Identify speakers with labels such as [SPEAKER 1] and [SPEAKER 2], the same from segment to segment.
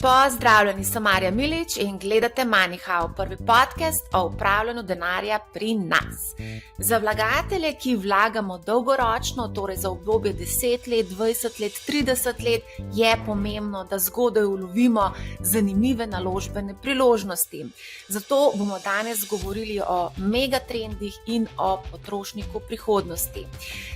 [SPEAKER 1] Pozdravljeni, sem Marja Milič in gledate MoneyHow, prvi podcast o upravljanju denarja pri nas. Za vlagatelje, ki vlagamo dolgoročno, torej za obdobje 10 let, 20 let, 30 let, je pomembno, da zgodaj ulovimo zanimive naložbene priložnosti. Zato bomo danes govorili o megatrendih in o potrošniku prihodnosti.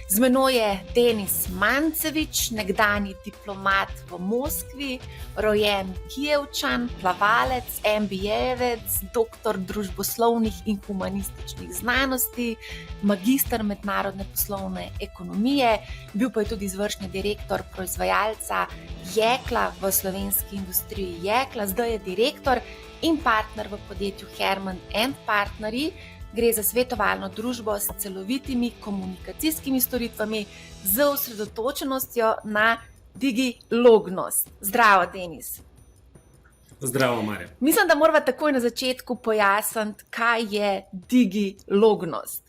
[SPEAKER 1] Z menoj je Denis Mancevič, nekdanji diplomat v Moskvi, rojen Kijevčan, plavalec, MBA-jevec, doktor družboslovnih in humanističnih znanosti, magister mednarodne poslovne ekonomije, bil pa je tudi izvršni direktor proizvajalca jekla v slovenski industriji jekla, zdaj je direktor in partner v podjetju Herman & Partnerji. Gre za svetovalno družbo s celovitimi komunikacijskimi storitvami z osredotočenostjo na digilognost. Zdravo, Denis.
[SPEAKER 2] Zdravo, Marja.
[SPEAKER 1] Mislim, da morava takoj na začetku pojasniti, kaj je digilognost.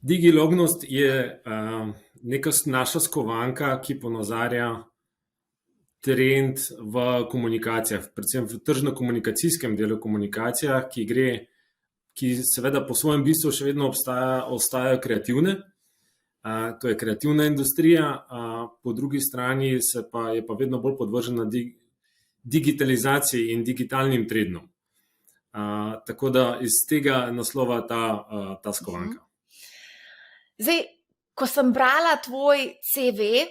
[SPEAKER 2] Digilognost je neka naša skovanka, ki ponazarja trend v komunikacijah, predvsem v tržno-komunikacijskem delu komunikacijah, ki seveda po svojem bistvu še vedno ostajajo kreativne. To je kreativna industrija, po drugi strani je pa vedno bolj podvržena digitalizaciji in digitalnim trendom. Tako da iz tega naslova ta skovanka.
[SPEAKER 1] Zdaj, ko sem brala tvoj CV,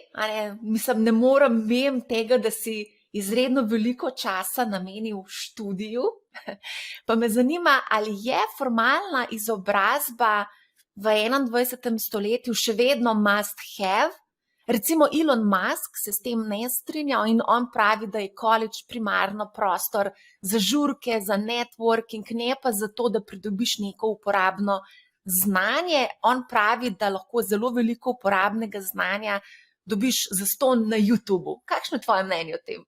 [SPEAKER 1] ne morem mimo tega, da si izredno veliko časa namenil študiju, pa me zanima, ali je formalna izobrazba v 21. stoletju še vedno must have. Recimo Elon Musk se s tem ne strinja in on pravi, da je college primarno prostor za žurke, za networking, ne pa za to, da pridobiš neko uporabno znanje. On pravi, da lahko zelo veliko uporabnega znanja dobiš zastonj na YouTubu. Kakšno je tvoje mnenje o tem?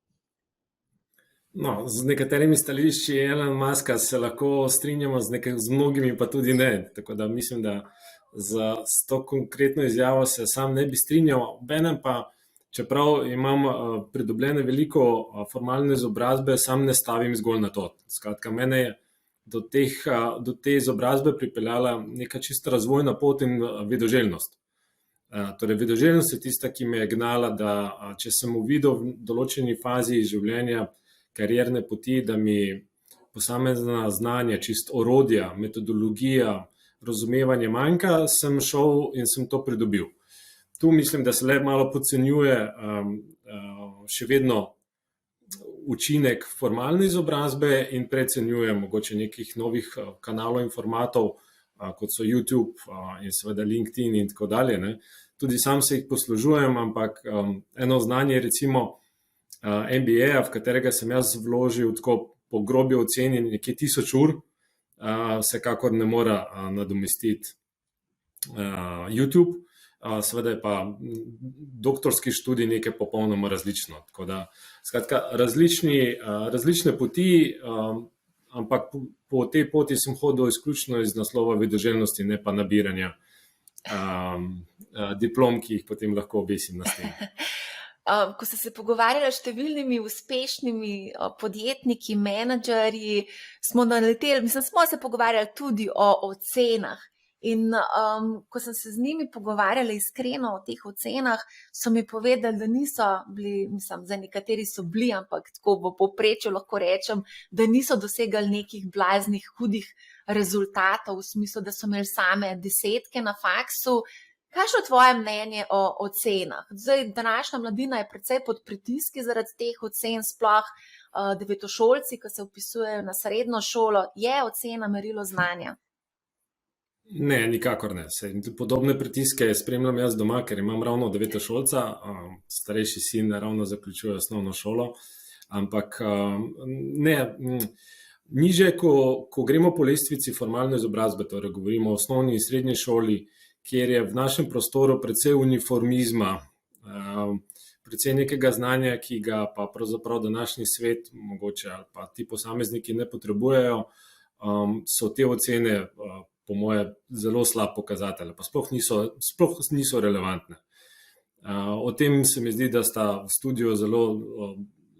[SPEAKER 2] No, z nekaterimi stališči Elon Muska se lahko strinjamo, z mnogimi pa tudi ne. Tako da mislim, da s to konkretno izjavo se sam ne bi strinjal. Obenem pa, čeprav imam pridobljene veliko formalne izobrazbe, sam ne stavim zgolj na to. Skratka, mene je do te izobrazbe pripeljala neka čista razvojna pot in vedoželjnost. Torej, vedoželjnost je tista, ki me je gnala, da če sem uvidel v določeni fazi življenja karierne poti, da mi posamezna znanja, čist orodja, metodologija, razumevanje manjka, sem šel in sem to pridobil. Tu mislim, da se le malo podcenjuje še vedno učinek formalne izobrazbe in precenjuje mogoče nekih novih kanalov in formatov, kot so YouTube in seveda LinkedIn in tako dalje. Ne. Tudi sam se jih poslužujem, ampak eno znanje recimo MBA, v katerega sem jaz vložil tako po grobi oceni nekje 1000 ur, vsekakor ne mora nadomestiti YouTube, seveda je pa doktorski študij nekaj popolnoma različno. Tako da, skratka, različne poti, ampak po tej poti sem hodil izključno iz naslova vedoželjnosti, ne pa nabiranja diplom, ki jih potem lahko obesim na steni.
[SPEAKER 1] Ko sem se pogovarjala s številnimi uspešnimi podjetniki, menedžerji, smo se pogovarjali tudi o ocenah. In ko sem se z njimi pogovarjala iskreno o teh ocenah, so mi povedali, da niso bili, za nekateri so bili, ampak tako v povprečju lahko rečem, da niso dosegali nekih blaznih, hudih rezultatov, v smislu, da so imeli same 10 na faksu. Kakšno je tvoje mnenje o ocenah? Zdaj, današnja mladina je precej pod pritiski zaradi teh ocen, sploh devetošolci, ki se vpisujejo na srednjo šolo. Je ocena merilo znanja?
[SPEAKER 2] Ne, nikakor ne. Podobne pritiske spremljam jaz doma, ker imam ravno devetošolca, starejši sin ravno zaključuje osnovno šolo, ampak ne, niže, ko gremo po lestvici formalne izobrazbe, torej govorimo o osnovni in srednji šoli, kjer je v našem prostoru precej uniformizma, precej nekega znanja, ki ga pa pravzaprav današnji svet, mogoče ali pa ti posamezniki ne potrebujejo, so te ocene po moje zelo slab pokazatelj, pa sploh niso relevantne. O tem se mi zdi, da sta v studiu zelo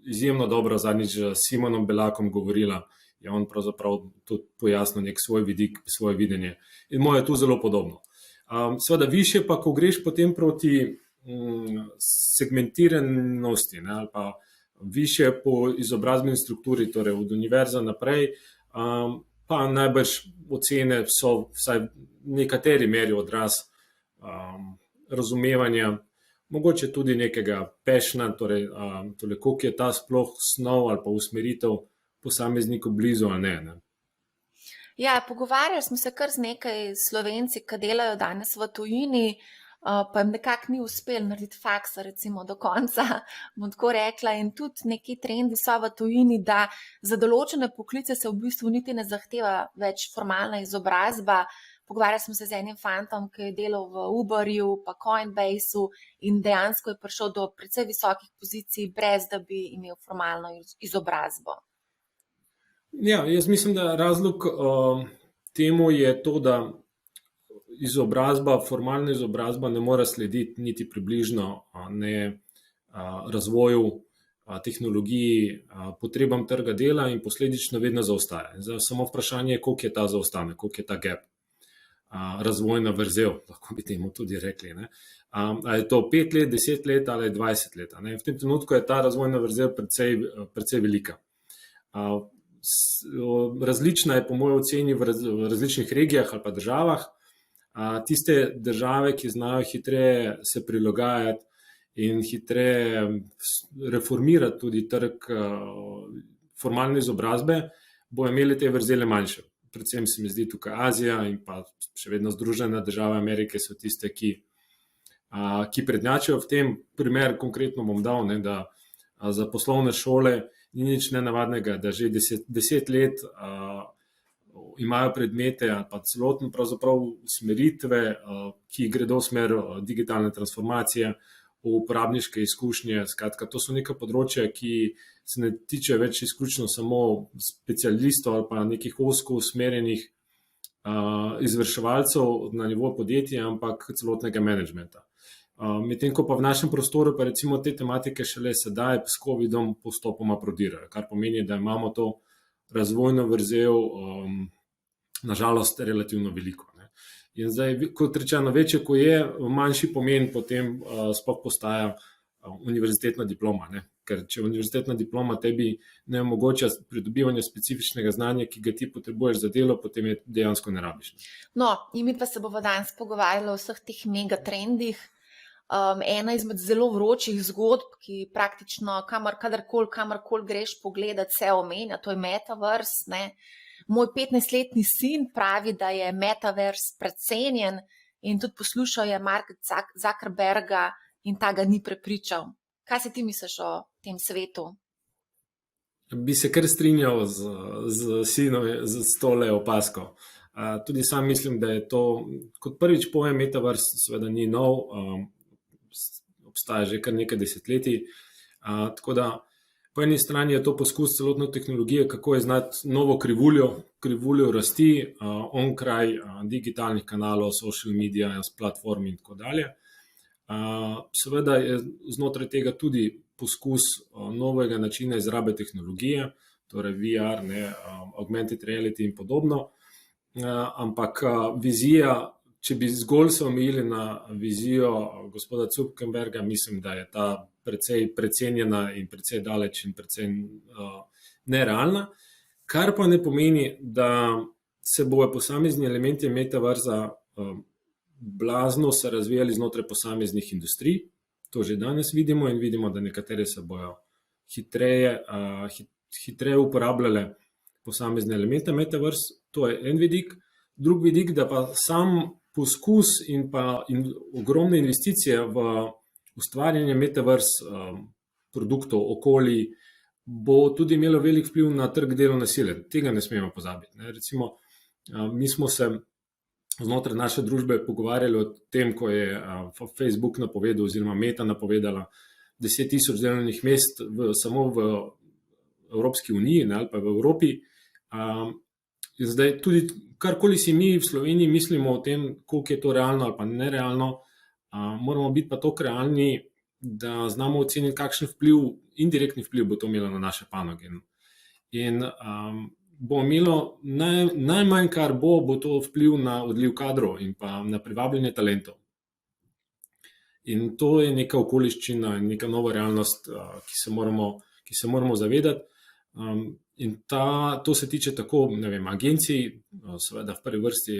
[SPEAKER 2] izjemno dobro zadnjič s Simonom Belakom govorila. Je on pravzaprav tudi pojasnil nek svoj vidik, svoje videnje. In moje je tu zelo podobno. Seveda više pa, ko greš potem proti segmentiranosti, ne, ali pa više po izobrazbeni strukturi, torej od univerza naprej, pa najbrž ocene so vsaj v nekateri meri odraz razumevanja, mogoče tudi nekega pešna, torej koliko je ta sploh snov ali pa usmeritev posamezniku blizu ali ne.
[SPEAKER 1] Ja, pogovarjali smo se kar z nekaj Slovenci, ki delajo danes v tujini, pa jim nekako ni uspelo narediti faksa, recimo do konca, bom tako rekla, in tudi neki trendi so v tujini, da za določene poklice se v bistvu niti ne zahteva več formalna izobrazba. Pogovarjali smo se z enim fantom, ki je delal v Uberju, pa Coinbaseu in dejansko je prišel do precej visokih pozicij, brez da bi imel formalno izobrazbo.
[SPEAKER 2] Ja, jaz mislim, da razlog temu je to, da formalna izobrazba ne more slediti niti približno ne razvoju, tehnologiji, potrebam trga dela in posledično vedno zaostaja. Zdaj, samo vprašanje je, koliko je ta zaostanek, koliko je ta gap, razvojna vrzel, lahko bi temu tudi rekli. Ne? Ali je to 5 let, 10 let ali 20 let. Ne? V tem trenutku je ta razvojna vrzel precej velika. Različna je po moji oceni v različnih regijah ali pa državah. Tiste države, ki znajo hitreje se prilagajati in hitreje reformirati tudi trg formalne izobrazbe, bojo imeli te vrzele manjše. Predvsem se mi zdi tukaj Azija in pa še vedno Združene države Amerike so tiste, ki prednjačijo v tem. Primer konkretno bom dal, ne, da za poslovne šole ni nič nenavadnega, da že 10 let imajo predmete ali pa celotno pravzaprav usmeritve, ki gredo v smer digitalne transformacije, v uporabniške izkušnje. Skratka, to so neka področja, ki se ne tiče več izključno samo specialistov ali pa nekih ozko usmerjenih izvrševalcev na nivoju podjetja, ampak celotnega menedžmenta. Medtem ko pa v našem prostoru pa recimo te tematike šele sedaj s COVID-om postopoma prodirajo, kar pomeni, da imamo to razvojno vrzel nažalost relativno veliko. Ne. In zdaj, kot rečeno, večje, ko je, manjši pomen potem sploh postaja univerzitetna diploma. Ne. Ker če univerzitetna diploma tebi ne omogoča pridobivanja specifičnega znanja, ki ga ti potrebuješ za delo, potem je dejansko ne rabiš.
[SPEAKER 1] No, in mi pa se bomo danes pogovarjali o vseh teh megatrendih. Ena izmed zelo vročih zgodb, ki praktično kamorkoli greš pogledat, se omenja, to je Metaverse. Ne. Moj 15-letni sin pravi, da je Metaverse precenjen in tudi poslušal je Marka Zuckerberga in ta ga ni prepričal. Kaj si ti misliš o tem svetu?
[SPEAKER 2] Bi se kar strinjal z sinom, z tole opasko. Tudi sam mislim, da je to, kot prvič pojem Metaverse, seveda ni nov, obstaja že kar nekaj desetletij. Tako da po eni strani je to poskus celotne tehnologije, kako je znati novo krivuljo rasti onkraj digitalnih kanalov, social media, platform in tako dalje. Seveda je znotraj tega tudi poskus novega načina izrabe tehnologije, torej VR, ne, augmented reality in podobno. Ampak vizija, če bi zgolj se omejili na vizijo gospoda Zuckerberga, mislim, da je ta precej precenjena in precej daleč in precej nerealna, kar pa ne pomeni, da se bojo posamezni elementi metaverza blazno se razvijali znotraj posameznih industrij. To že danes vidimo in vidimo, da nekatere se bojo hitreje uporabljale posamezne elemente metaverse. To je en vidik. Drug vidik, da pa sam poskus in ogromne investicije v ustvarjanje metaverse produktov, okolij, bo tudi imelo velik vpliv na trg delovne sile. Tega ne smemo pozabiti. Ne. Recimo, mi smo se znotraj naše družbe pogovarjali o tem, ko je Facebook napovedal oziroma Meta napovedala 10,000 delovnih mest samo v Evropski uniji, ne, ali pa v Evropi. Zdaj tudi karkoli si mi v Sloveniji mislimo o tem, koliko je to realno ali pa nerealno, moramo biti pa toliko realni, da znamo oceniti, kakšen indirektni vpliv bo to imelo na naše panoge. In bo imelo najmanj, kar bo to vpliv na odliv kadrov in pa na privabljanje talentov. In to je neka okoliščina in neka nova realnost, ki se moramo zavedati. In to se tiče tako, agencij, seveda v prvi vrsti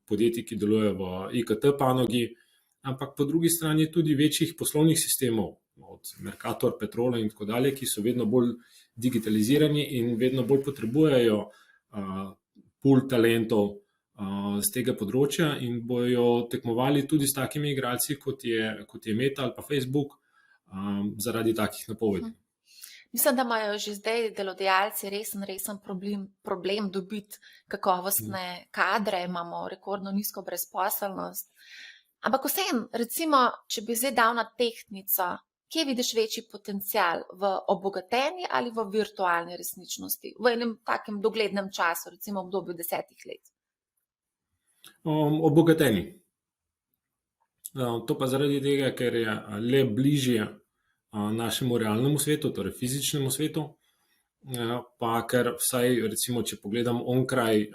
[SPEAKER 2] podjetij, ki delujejo v IKT panogi, ampak po drugi strani tudi večjih poslovnih sistemov, od Mercator, Petrola in tako dalje, ki so vedno bolj digitalizirani in vedno bolj potrebujejo pool talentov z tega področja in bojo tekmovali tudi s takimi igralci, kot je Meta ali pa Facebook, zaradi takih napovedi.
[SPEAKER 1] Mislim, da imajo že zdaj delodajalci resen problem dobiti kakovostne kadre, imamo rekordno nizko brezposelnost. Ampak vseeno, recimo, če bi zdaj dal na tehtnico, kje vidiš večji potencial, v obogateni ali v virtualni resničnosti, v enem takem doglednem času, recimo v obdobju 10 let?
[SPEAKER 2] Obogateni. To pa zaradi tega, ker je le bližje našemu realnemu svetu, torej fizičnemu svetu, pa ker vsaj, recimo, če pogledam onkraj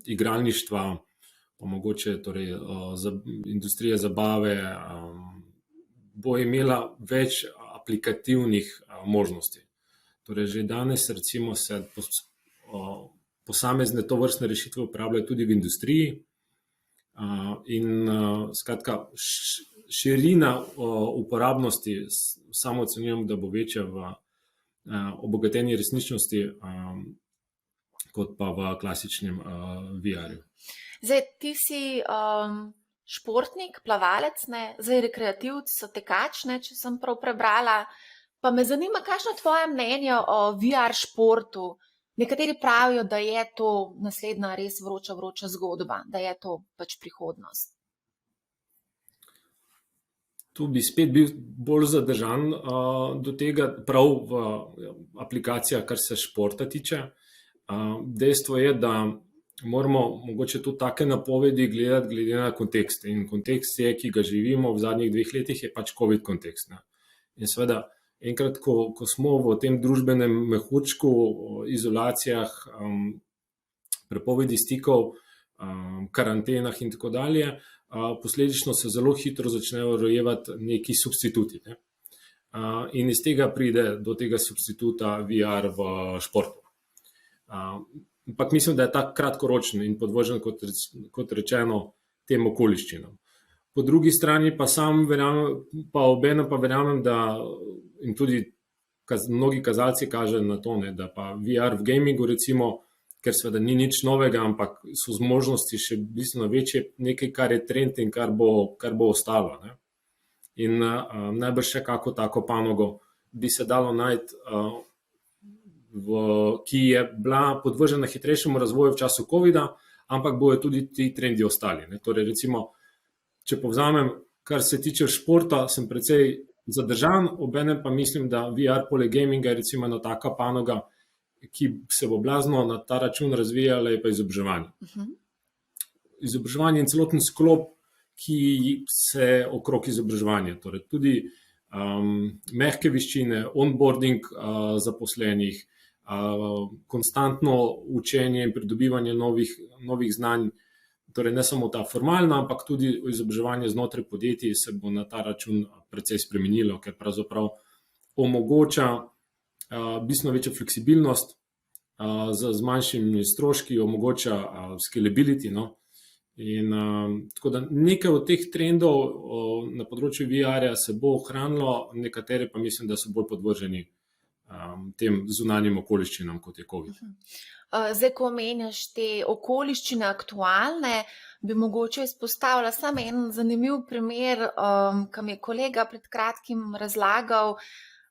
[SPEAKER 2] igralništva, pa mogoče torej, industrije zabave, bo imela več aplikativnih možnosti. Torej, že danes recimo se posamezne tovrstne rešitve uporabljajo tudi v industriji in skratka širina uporabnosti samo ocenjujem, da bo večja v obogateni resničnosti kot pa v klasičnem VR-ju.
[SPEAKER 1] Zdaj, ti si športnik, plavalec, zdaj rekreativc, tekač, če sem prav prebrala. Pa me zanima, kakšno je tvoje mnenje o VR športu? Nekateri pravijo, da je to naslednja res vroča zgodba, da je to pač prihodnost.
[SPEAKER 2] Tu bi spet bil bolj zadržan do tega, prav v aplikacijah, kar se športa tiče. Dejstvo je, da moramo mogoče tudi take napovedi gledati glede na kontekst. In kontekst je, ki ga živimo v zadnjih 2 letih, je pač COVID kontekst. In seveda, enkrat, ko smo v tem družbenem mehurčku, izolacijah, prepovedi stikov, karantenah in tako dalje, posledično se zelo hitro začnejo rojevati neki substituti. In iz tega pride do tega substituta VR v športu. Ampak mislim, da je tak kratkoročen in podvržen, kot rečeno, tem okoliščinam. Po drugi strani pa obenem verjamem, da in tudi mnogi kazalci kažejo na to, da pa VR v gamingu recimo, ker seveda ni nič novega, ampak so zmožnosti še bistveno večje, nekaj, kar je trend in kar bo ostalo. In najbrž še kako tako panogo bi se dalo najti, ki je bila podvržena hitrejšemu razvoju v času COVID-a, ampak bojo tudi ti trendi ostali. Torej, recimo, če povzamem, kar se tiče športa, sem precej zadržan, obenem pa mislim, da VR poleg gaminga je recimo ena taka panoga, ki se bo blazno na ta račun razvijala, je pa izobraževanje. Izobraževanje in celoten sklop, ki se okrog izobraževanja, torej tudi mehke veščine, onboarding zaposlenih, konstantno učenje in pridobivanje novih znanj, torej ne samo ta formalna, ampak tudi izobraževanje znotraj podjetij se bo na ta račun precej spremenilo, ker pravzaprav omogoča bistveno večjo fleksibilnost z manjšimi stroški, omogoča scalability. In tako da nekaj od teh trendov na področju VR-ja se bo ohranilo, nekatere pa mislim, da so bolj podvrženi tem zunanjim okoliščinam, kot je COVID.
[SPEAKER 1] Zdaj, ko omenjaš te okoliščine aktualne, bi mogoče izpostavila samo en zanimiv primer, ki mi je kolega pred kratkim razlagal,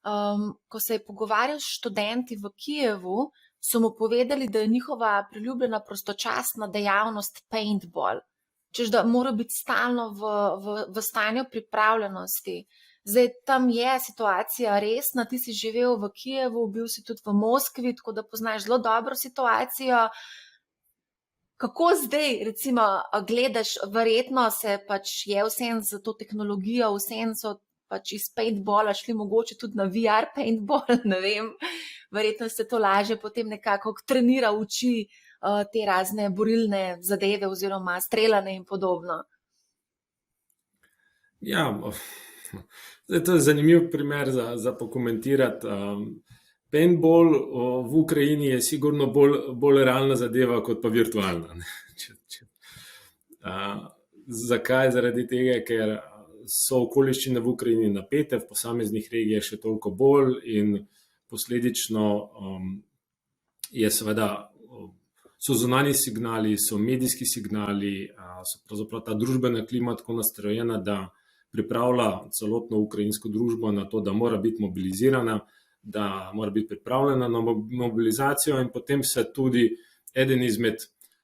[SPEAKER 1] ko se je pogovarjal s študenti v Kijevu, so mu povedali, da je njihova priljubljena prostočasna dejavnost paintball, češ da mora biti stalno v stanju pripravljenosti. Zdaj, tam je situacija resna, ti si živel v Kijevu, bil si tudi v Moskvi, tako da poznaš zelo dobro situacijo. Kako zdaj, recimo, gledaš, verjetno se pač je vsem za to tehnologijo, vsem so pač iz paintballa šli mogoče tudi na VR paintball, ne vem, verjetno se to lažje potem nekako trenira uči te razne borilne zadeve oziroma streljane in podobno.
[SPEAKER 2] Ja, zdaj, to je zanimiv primer za pokomentirati. Paintball v Ukrajini je sigurno bolj realna zadeva kot pa virtualna. Zakaj? Zaradi tega, ker so okoliščine v Ukrajini napete, v posameznih regijah še toliko bolj in posledično je seveda, so zunanji signali, so medijski signali, so pravzaprav ta družbena klima tako nastrojena, da pripravlja celotno ukrajinsko družbo na to, da mora biti mobilizirana, da mora biti pripravljena na mobilizacijo in potem se tudi eden izmed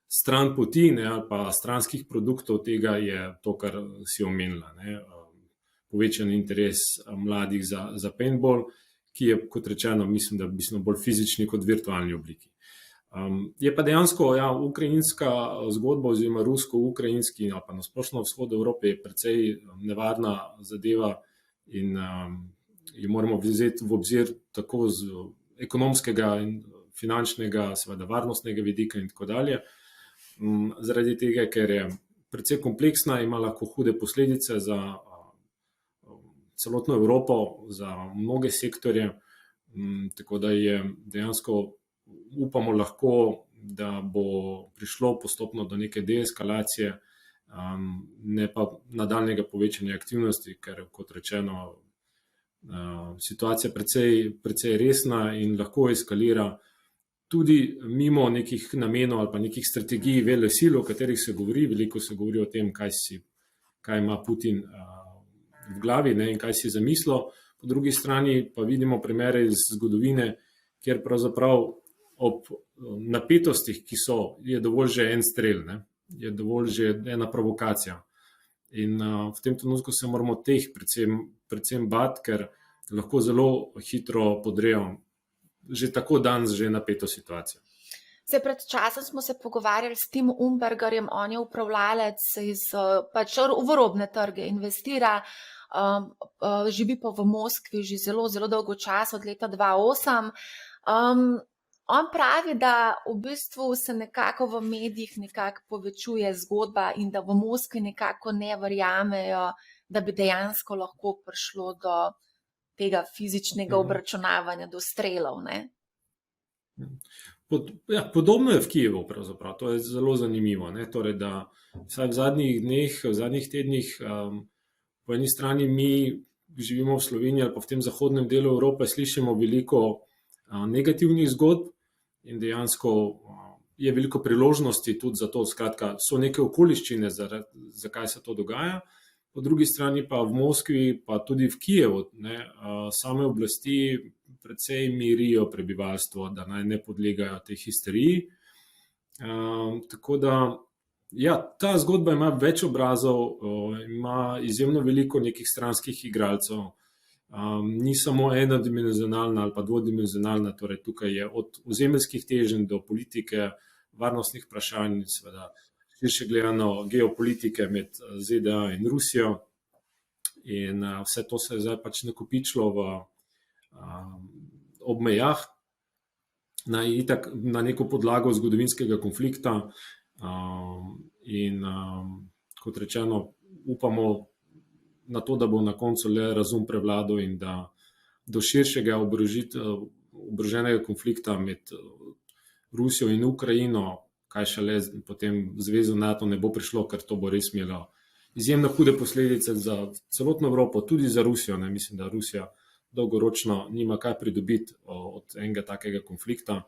[SPEAKER 2] stran poti ali pa stranskih produktov tega je to, kar si omenila. Povečan interes mladih za paintball, ki je, kot rečeno, mislim, da bistveno bolj fizični kot virtualni obliki. Je pa dejansko ukrajinska zgodba oziroma rusko-ukrajinski ali pa na splošno vzhodu Evrope je precej nevarna zadeva in jo moramo vzeti v obzir tako z ekonomskega in finančnega, seveda varnostnega vidika in tako dalje. Zaradi tega, ker je precej kompleksna, ima lahko hude posledice za celotno Evropo, za mnoge sektorje, tako da je dejansko upamo lahko, da bo prišlo postopno do neke deeskalacije, ne pa nadaljnjega povečanja aktivnosti, ker kot rečeno, situacija precej resna in lahko eskalira tudi mimo nekih namenov ali pa nekih strategij velesil, o katerih se govori. Veliko se govori o tem, kaj ima Putin v glavi in kaj si zamislil. Po drugi strani pa vidimo primere iz zgodovine, kjer pravzaprav ob napetostih, ki so, je dovolj že en strel, je dovolj že ena provokacija. In v tem trenutku se moramo teh predvsem bati, ker lahko zelo hitro podrejo že tako danes že napeto situacijo.
[SPEAKER 1] Zdaj, pred časom smo se pogovarjali s Tim Umbergerjem, on je upravljalec iz pač v robne trge, investira, živi pa v Moskvi že zelo, zelo dolgo časa, od leta 2008. On pravi, da v bistvu se nekako v medijih nekako povečuje zgodba in da v Moskvi nekako ne verjamejo, da bi dejansko lahko prišlo do tega fizičnega obračunavanja, do strelov, ne?
[SPEAKER 2] Podobno je v Kijevu pravzaprav, to je zelo zanimivo, torej, da vsaj v zadnjih dneh, v zadnjih tednih, po eni strani mi živimo v Sloveniji ali pa v tem zahodnem delu Evrope, slišimo veliko negativnih zgodb in dejansko je veliko priložnosti tudi za to, skratka, so neke okoliščine, zakaj se to dogaja. Po drugi strani pa v Moskvi, pa tudi v Kijevu, same oblasti precej mirijo prebivalstvo, da naj ne podlegajo tej histeriji. Tako da, ja, ta zgodba ima več obrazov, ima izjemno veliko nekih stranskih igralcev. Ni samo enodimenzionalna ali pa dvodimenzionalna, torej tukaj je od ozemeljskih teženj do politike, varnostnih vprašanj, seveda širše gledano geopolitike med ZDA in Rusijo. In vse to se je zdaj pač nakopičilo ob mejah na neko podlago zgodovinskega konflikta in kot rečeno, upamo na to, da bo na koncu le razum prevladal in da do širšega oboroženega konflikta med Rusijo in Ukrajino, kaj šele potem zvezo NATO, ne bo prišlo, ker to bo res imelo izjemno hude posledice za celotno Evropo, tudi za Rusijo. Mislim, da Rusija dolgoročno nima kaj pridobiti od enega takega konflikta,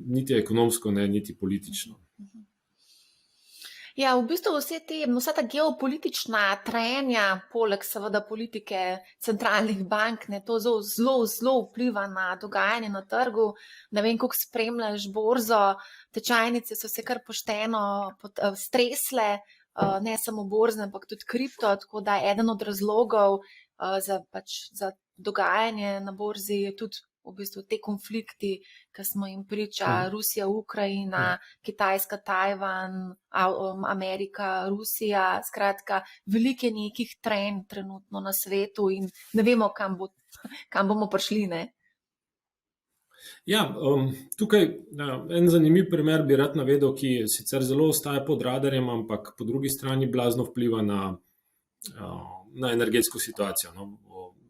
[SPEAKER 2] niti ekonomsko, niti politično.
[SPEAKER 1] Ja, v bistvu vsa ta geopolitična trenja, poleg seveda politike centralnih bank, to zelo vpliva na dogajanje na trgu. Ne vem, koliko spremljaš borzo, tečajnice so se kar pošteno stresle, ne samo borzne, ampak tudi kripto, tako da eden od razlogov za dogajanje na borzi je tudi v bistvu te konflikti, ki smo jim priča, Rusija, Ukrajina, Kitajska, Tajvan, Amerika, Rusija, skratka, veliko je nekih trenj trenutno na svetu in ne vemo, kam bomo prišli, ne?
[SPEAKER 2] Ja, tukaj en zanimiv primer bi rad navedel, ki sicer zelo ostaja pod radarjem, ampak po drugi strani blazno vpliva na energetsko situacijo, no,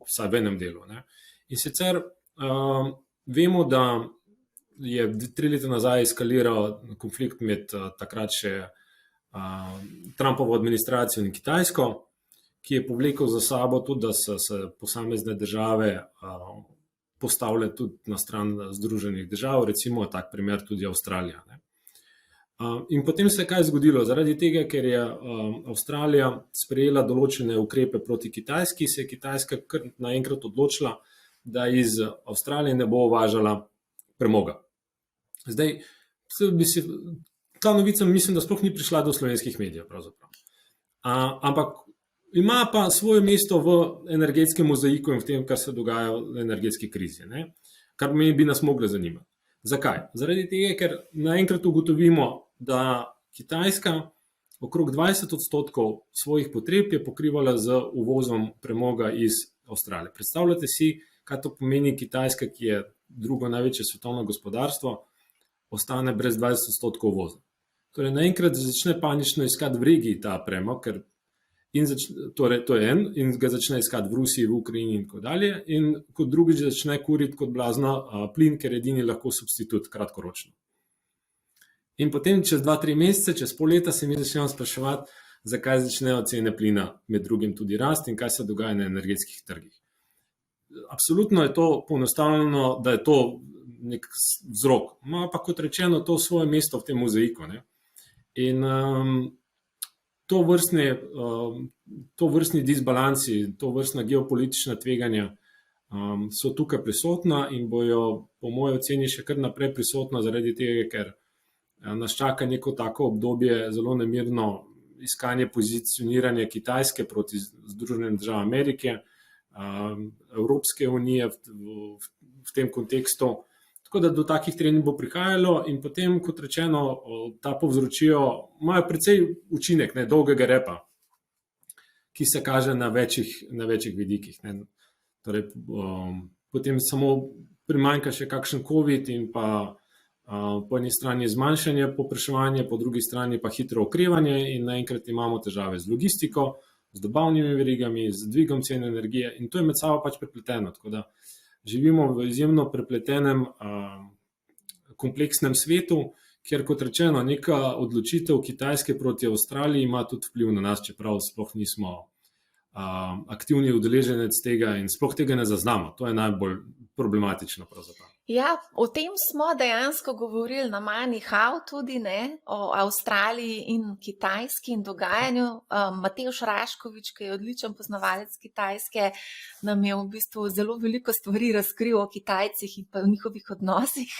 [SPEAKER 2] vsaj v enem delu, ne. In sicer vemo, da je 3 leta nazaj eskaliral konflikt med takrat še Trumpovo administracijo in Kitajsko, ki je povlekel za sabo tudi, da so se posamezne države postavile tudi na stran Združenih držav, recimo tak primer tudi Avstralija, ne. In potem se je kaj zgodilo? Zaradi tega, ker je Avstralija sprejela določene ukrepe proti Kitajski, se je Kitajska kar naenkrat odločila, da iz Avstralije ne bo uvažala premoga. Zdaj, ta novica mislim, da sploh ni prišla do slovenskih medijev pravzaprav. Ampak ima pa svoje mesto v energetskem mozaiku in v tem, kar se dogaja v energetski krizi, ne? Kar bi nas moglo zanimati. Zakaj? Zaradi tega, ker naenkrat ugotovimo, da Kitajska okrog 20% svojih potreb je pokrivala z uvozom premoga iz Avstralije. Predstavljate si, kaj to pomeni Kitajska, ki je drugo največje svetovno gospodarstvo, ostane brez 20% uvoza. Torej, naenkrat začne panično iskati v regiji ta premog, torej, to je in ga začne iskati v Rusiji, v Ukrajini in tako dalje, in kot drugič začne kuriti kot blazna plin, ker edini lahko substitut kratkoročno. In potem čez 2-3 mesece, čez pol leta se mi začnemo spraševati, zakaj začnejo cene plina med drugim tudi rasti in kaj se dogaja na energetskih trgih. Absolutno je to poenostavljeno, da je to nek vzrok. Ima pa kot rečeno to svoje mesto v tem mozaiku, ne. In to vrstni disbalansi, to vrstna geopolitična tveganja so tukaj prisotna in bojo po moji oceni še kar naprej prisotna zaradi tega, ker nas čaka neko tako obdobje zelo nemirno iskanje pozicioniranja Kitajske proti Združenim državam Amerike, Evropske unije v tem kontekstu. Tako da do takih trenj bo prihajalo in potem, kot rečeno, ta povzročijo, imajo precej učinek, ne, dolgega repa, ki se kaže na večjih vidikih, ne. Torej, potem samo primanjka še kakšen COVID in pa po eni strani zmanjšanje povpraševanja, po drugi strani pa hitro okrevanje in naenkrat imamo težave z logistiko, z dobavnimi verigami, z dvigom cen energije in to je med sabo pač prepleteno, tako da živimo v izjemno prepletenem, kompleksnem svetu, kjer, kot rečeno, neka odločitev Kitajske proti Avstraliji ima tudi vpliv na nas, čeprav sploh nismo aktivni udeleženec tega in sploh tega ne zaznamo. To je najbolj problematično pravzaprav.
[SPEAKER 1] Ja, o tem smo dejansko govorili na Money How tudi, ne, o Avstraliji in Kitajski in dogajanju. Matevž Raškovič, ki je odličen poznavalec Kitajske, nam je v bistvu zelo veliko stvari razkril o Kitajcih in pa o njihovih odnosih.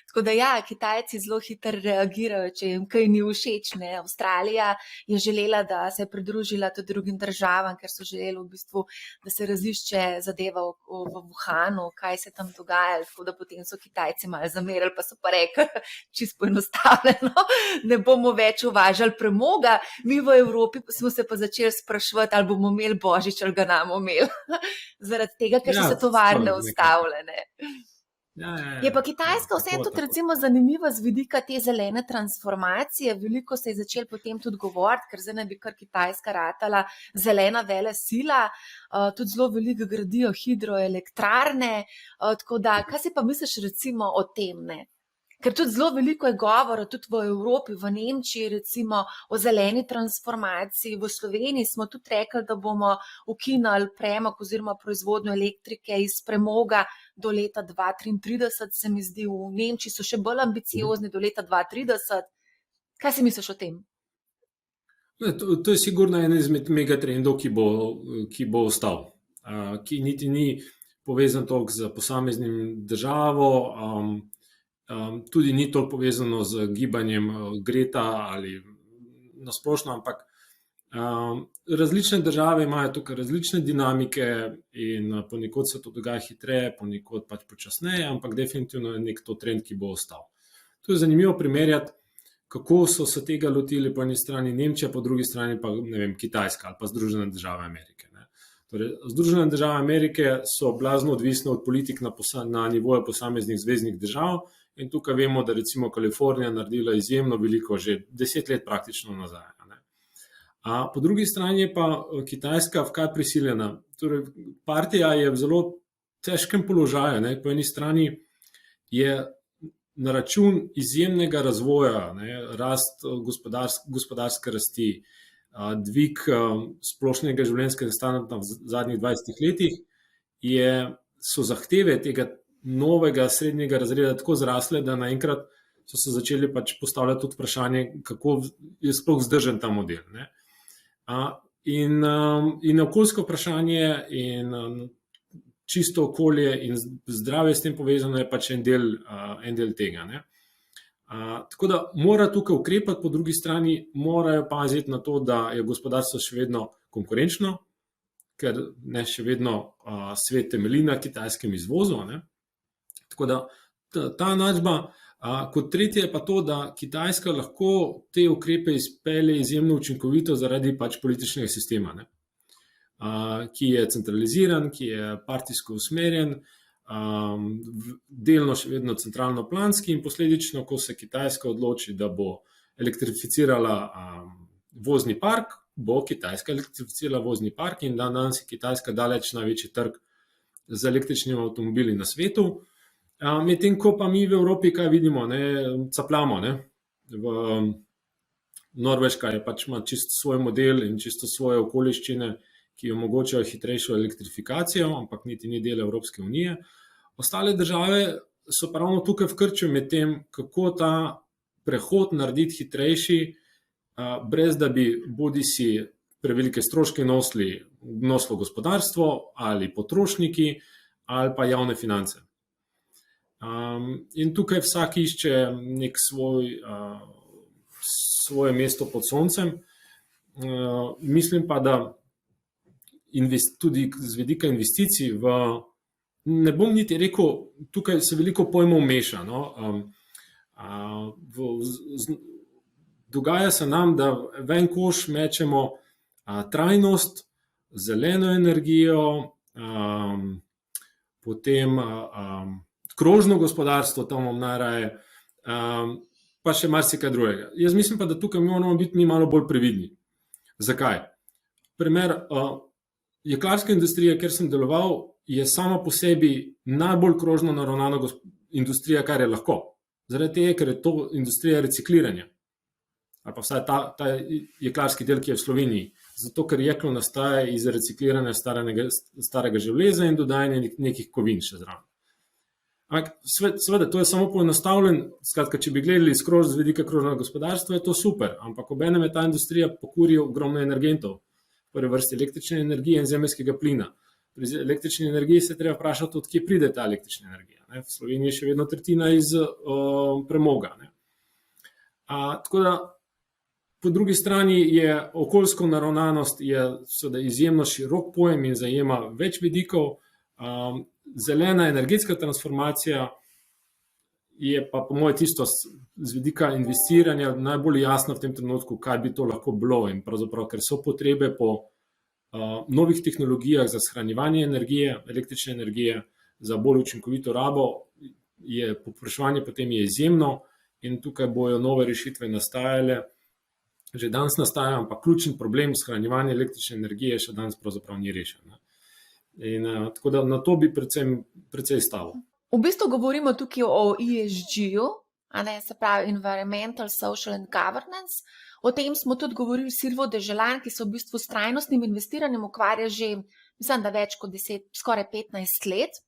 [SPEAKER 1] Tako da ja, Kitajci zelo hitro reagirajo, če jim kaj ni všeč, ne. Avstralija je želela, da se je pridružila tudi drugim državam, ker so želeli v bistvu, da se razišče zadeva v Wuhanu, kaj se tam dogaja, tako da potem so Kitajci malo zamerili, pa so pa rekli, čisto poenostavljeno, ne bomo več uvažali premoga, mi v Evropi smo se pa začeli spraševati, ali bomo imeli božič, ali ga ne bomo imeli. Zaradi tega, ker so se tovarne ustavljene. Je pa Kitajska vseeno tudi recimo zanimiva z vidika te zelene transformacije. Veliko se je začelo potem tudi govoriti, ker zdaj naj bi kar Kitajska ratala zelena velesila, tudi zelo veliko gradijo hidroelektrarne, tako da, kaj si pa misliš recimo o tem, ne? Ker tudi zelo veliko je govora tudi v Evropi, v Nemčiji recimo o zeleni transformaciji, v Sloveniji smo tudi rekli, da bomo ukinili premog oziroma proizvodnjo elektrike iz premoga do leta 2033, se mi zdi, v Nemčiji so še bolj ambiciozni do leta 2030. Kaj si misliš o tem?
[SPEAKER 2] To je sigurno eden izmed megatrendov, ki bo ostal, ki niti ni povezan toliko z posameznim državo, tudi ni toliko povezano z gibanjem Greta ali nasplošno, ampak Različne države imajo tukaj različne dinamike in ponekod se to dogaja hitreje, ponekod pač počasneje, ampak definitivno je nek to trend, ki bo ostal. To je zanimivo primerjati, kako so se tega lotili po eni strani Nemčija, po drugi strani pa Kitajska ali pa Združene države Amerike. Torej, Združene države Amerike so blazno odvisne od politik na nivoju posameznih zveznih držav in tukaj vemo, da recimo Kalifornija naredila izjemno veliko že 10 let praktično nazaj. Po drugi strani je pa Kitajska v kaj prisiljena. Torej, partija je v zelo težkem položaju. Po eni strani je na račun izjemnega razvoja, rast gospodarske rasti, dvig splošnega življenjskega standarda v zadnjih 20 letih, so zahteve tega novega srednjega razreda tako zrasle, da naenkrat so se začeli pač postavljati tudi vprašanje, kako je sploh vzdržen ta model. In okoljsko vprašanje in čisto okolje in zdravje s tem povezano je pač en del tega. Tako da mora tukaj ukrepati, po drugi strani morajo paziti na to, da je gospodarstvo še vedno konkurenčno, ker še vedno svet temelji na kitajskem izvozu. Tako da ta enačba. Kot tretje je pa to, da Kitajska lahko te ukrepe izpelje izjemno učinkovito zaradi pač političnega sistema, ki je centraliziran, ki je partijsko usmerjen, delno še vedno centralno-planski in posledično, ko se Kitajska odloči, da bo elektrificirala vozni park, bo Kitajska elektrificirala vozni park in danes je Kitajska daleč največji trg z električnimi avtomobili na svetu. Medtem ko pa mi v Evropi, kaj vidimo, capljamo. Norveška je pač ima čisto svoj model in čisto svoje okoliščine, ki omogočajo hitrejšo elektrifikacijo, ampak niti ni del Evropske unije. Ostale države so pa ravno tukaj v krču med tem, kako ta prehod narediti hitrejši, brez da bi bodisi prevelike stroške nosilo gospodarstvo ali potrošniki ali pa javne finance. In tukaj vsak išče nek svoje mesto pod soncem. Mislim pa, da tudi z vidika investicij ne bom niti rekel, tukaj se veliko pojmov meša. Dogaja se nam, da v en koš mečemo trajnost, zeleno energijo, potem krožno gospodarstvo, tam imam najraje, pa še marsikaj drugega. Jaz mislim pa, da tukaj moramo biti mi malo bolj previdni. Zakaj? Primer, jeklarska industrija, kjer sem deloval, je sama po sebi najbolj krožno naravnana industrija, kar je lahko. Zaradi tega, ker je to industrija recikliranja. Ali pa vsaj ta jeklarski del, ki je v Sloveniji. Zato, ker jeklo nastaja iz recikliranja starega železa in dodajanja nekih kovin še zraven. Seveda, to je samo poenostavljen, skratka, če bi gledali z vidika krožnega gospodarstva, je to super, ampak obenem je ta industrija pokuri ogromno energentov, v prvi vrsti električne energije in zemeljskega plina. Pri električni energiji se treba vprašati, od kje pride ta električna energija. V Sloveniji je še vedno tretjina iz premoga. Tako da, po drugi strani je okoljsko naravnanost izjemno širok pojem in zajema več vidikov. Zelena energetska transformacija je pa po mojem tisto z vidika investiranja najbolj jasno v tem trenutku, kaj bi to lahko bilo in pravzaprav, ker so potrebe po novih tehnologijah za shranjevanje energije, električne energije, za bolj učinkovito rabo, povpraševanje potem je izjemno in tukaj bojo nove rešitve nastajale. Že danes nastajajo, ampak ključen problem shranjevanja električne energije še danes pravzaprav ni rešen. In tako da na to bi precej stavil.
[SPEAKER 1] V bistvu govorimo tukaj o ESG-ju, se pravi Environmental, Social and Governance. O tem smo tudi govorili s Silvo Deželan, ki se v bistvu s trajnostnim investiranjem ukvarja že, mislim, da več kot 10, skoraj 15 let.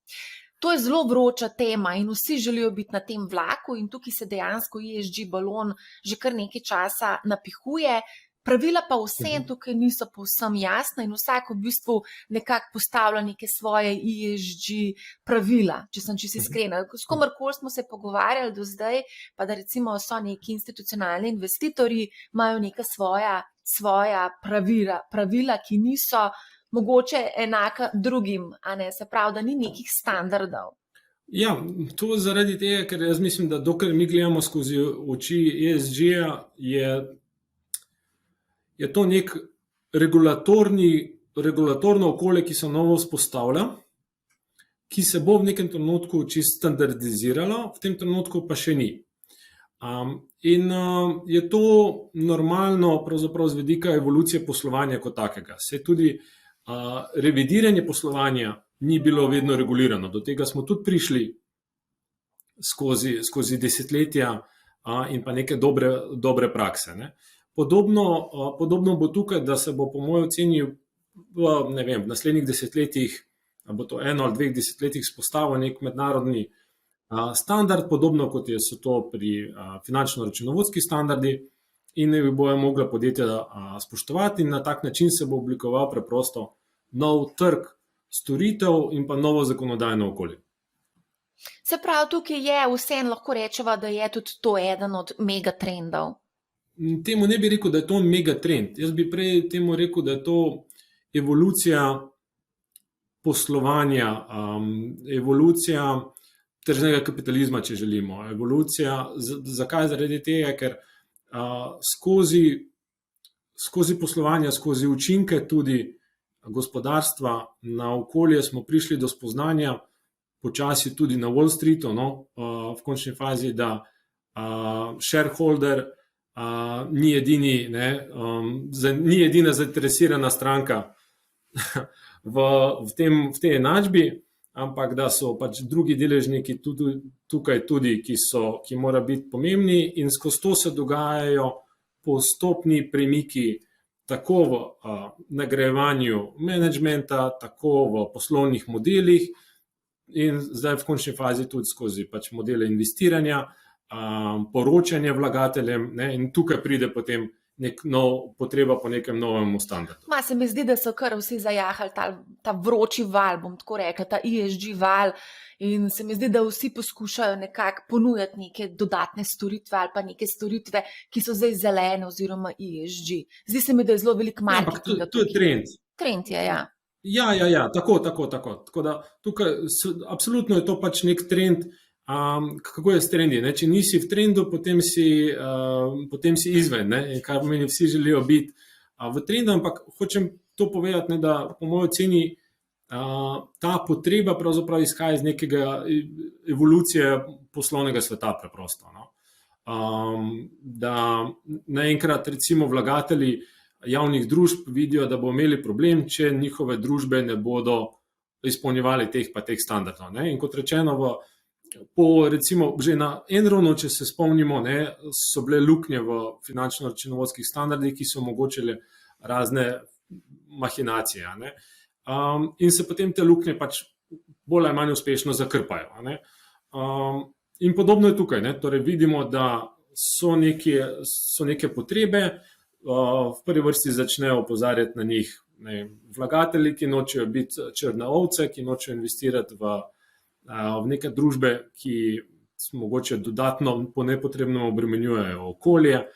[SPEAKER 1] To je zelo vroča tema in vsi želijo biti na tem vlaku in tukaj se dejansko ESG balon že kar nekaj časa napihuje. Pravila pa vsem tukaj niso povsem jasna in vsak v bistvu nekako postavlja neke svoje ESG pravila, če sem čisto iskrena. S komerkoli smo se pogovarjali do zdaj, pa da recimo so neki institucionalni investitorji, imajo neka svoja svoja pravila, ki niso mogoče enaka drugim, a ne, se pravi, da ni nekih standardov.
[SPEAKER 2] Ja, to zaradi tega, ker jaz mislim, da dokler mi gledamo skozi oči ESG-ja, je to nek regulatorno okolje, ki se novo vzpostavlja, ki se bo v nekem trenutku čisto standardiziralo, v tem trenutku pa še ni. Je to normalno pravzaprav z vidika evolucije poslovanja kot takega. Se tudi revidiranje poslovanja ni bilo vedno regulirano. Do tega smo tudi prišli skozi desetletja in pa neke dobre prakse. Ne. Podobno bo tukaj, da se bo po moji oceni v naslednjih desetletjih, bo to 1 ali 2 desetletjih spostavil nek mednarodni standard, podobno kot so to pri finančno-računovodski standardi, in ne bi bojo mogla podjetja spoštovati, in na tak način se bo oblikoval preprosto nov trg storitev in pa novo zakonodajno okolje.
[SPEAKER 1] Se pravi, tukaj je vseeno lahko rečeva, da je tudi to eden od megatrendov.
[SPEAKER 2] Temu ne bi rekel, da je to megatrend. Jaz bi prej temu rekel, da je to evolucija poslovanja, evolucija tržnega kapitalizma, če želimo. Evolucija, zakaj? Zaradi tega, ker skozi poslovanja, skozi učinke tudi gospodarstva na okolje smo prišli do spoznanja, počasi tudi na Wall Streetu, v končni fazi, da shareholder ni edina zainteresirana stranka v tej enačbi, ampak da so pač drugi deležniki tukaj tudi, ki morajo biti pomembni, in skozi to se dogajajo postopni premiki tako v nagrajevanju menedžmenta, tako v poslovnih modelih in zdaj v končni fazi tudi skozi pač modele investiranja, poročanje vlagateljem, in tukaj pride potem potreba po nekem novem standardu.
[SPEAKER 1] Se mi zdi, da so kar vsi zajahali ta vroči val, bom tako rekla, ta ESG val, in se mi zdi, da vsi poskušajo nekako ponujati neke dodatne storitve ali pa neke storitve, ki so zdaj zelene oziroma ESG. Zdi se mi, da je zelo veliko marketinga.
[SPEAKER 2] To je trend.
[SPEAKER 1] Trend je, ja.
[SPEAKER 2] Ja, tako. Tako da tukaj absolutno je to pač nek trend. Kako je s trendi? Če nisi v trendu, potem si izven, kar pomeni, vsi želijo biti v trendu, ampak hočem to povedati, da po moji oceni ta potreba pravzaprav izhaja iz nekega evolucije poslovnega sveta preprosto. Da naenkrat recimo vlagatelji javnih družb vidijo, da bo imeli problem, če njihove družbe ne bodo izpolnjevali teh standardov. In kot rečeno, recimo že na Enronu, če se spomnimo, so bile luknje v finančno-računovodskih standardih, ki so omogočile razne mahinacije. In se potem te luknje pač bolj ali manj uspešno zakrpajo. In podobno je tukaj. Torej vidimo, da so neke potrebe, v prvi vrsti začnejo opozarjati na njih vlagatelji, ki nočejo biti črne ovce, ki nočejo investirati v neke družbe, ki mogoče dodatno po nepotrebnem obremenjujejo okolje.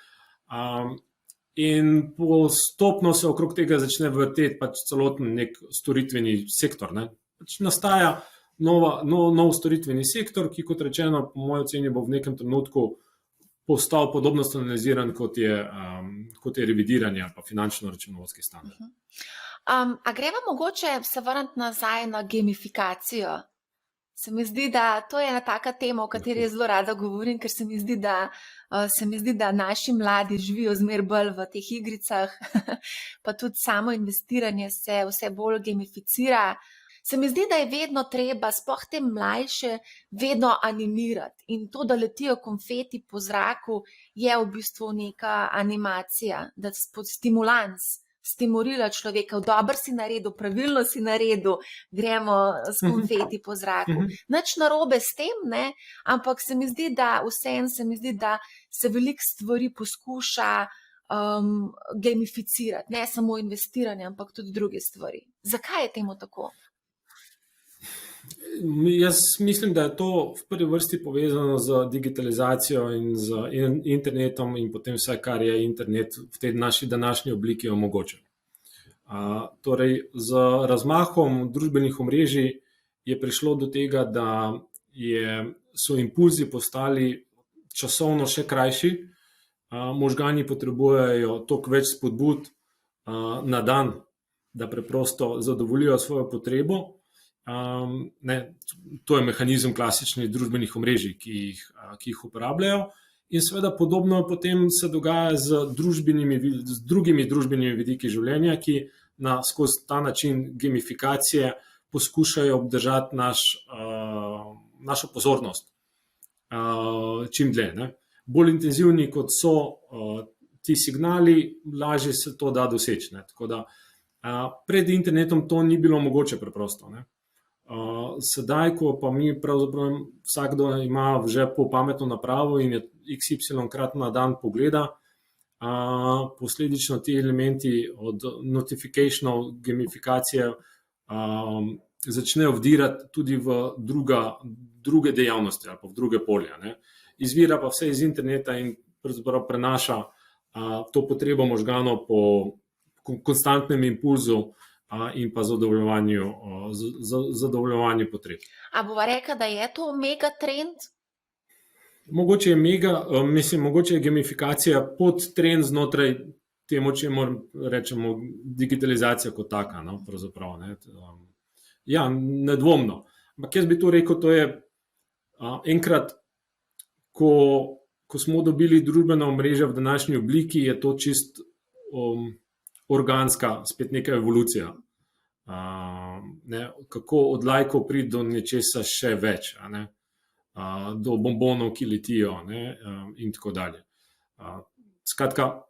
[SPEAKER 2] In postopno se okrog tega začne vrteti pač celoten nek storitveni sektor. Pač nastaja nov storitveni sektor, ki, kot rečeno, po moji oceni bo v nekem trenutku postal podobno standardiziran, kot je revidiranje ali pa finančno-računovodski standard.
[SPEAKER 1] A gremo mogoče se vrniti nazaj na gamifikacijo? Se mi zdi, da to je ena taka tema, o kateri zelo rada govorim, ker se mi zdi, da naši mladi živijo zmeraj bolj v teh igricah, pa tudi samo investiranje se vse bolj gamificira. Se mi zdi, da je vedno treba, sploh te mlajše, vedno animirati. In to, da letijo konfeti po zraku, je v bistvu neka animacija, da stimulans. Stimulira človeka, dobro si naredil, pravilno si naredil, gremo s konfeti po zraku. Nič narobe s tem, ampak se mi zdi, da se veliko stvari poskuša gamificirati, ne samo investiranje, ampak tudi druge stvari. Zakaj je temu tako?
[SPEAKER 2] Jaz mislim, da je to v prvi vrsti povezano z digitalizacijo in z internetom in potem vse, kar je internet v tej naši današnji obliki omogočil. Torej, z razmahom družbenih omrežij je prišlo do tega, da so impulzi postali časovno še krajši, možgani potrebujejo toliko več spodbud na dan, da preprosto zadovoljijo svojo potrebo. To je mehanizem klasičnih družbenih omrežij, ki jih uporabljajo. In seveda podobno potem se dogaja z drugimi družbenimi vidiki življenja, ki skozi ta način gamifikacije poskušajo obdržati našo pozornost čim dlje. Ne? Bolj intenzivni kot so ti signali, lažje se to da doseči. Ne? Tako da pred internetom to ni bilo mogoče preprosto. Ne? Sedaj, ko pa mi pravzaprav vsakdo ima že po pametno napravo in je XY krat na dan pogleda, posledično ti elementi od notifikationov, gamifikacije začnejo vdirati tudi v druge dejavnosti ali pa v druge polja. Ne. Izvira pa vse iz interneta in pravzaprav prenaša to potrebo možganov po konstantnem impulzu in pa zadovoljevanju potreb.
[SPEAKER 1] A bova rekla, da je to megatrend?
[SPEAKER 2] Mogoče je gamifikacija podtrend znotraj temu, čemur rečemo digitalizacija kot taka. No, pravzaprav, ne. Ja, nedvomno. Ampak jaz bi to rekel, to je enkrat, ko smo dobili družbena omrežja v današnji obliki, je to čist organska, spet neka evolucija. Kako od lajkov priti do nečesa še več, do bombonov, ki letijo, in tako dalje. Skratka,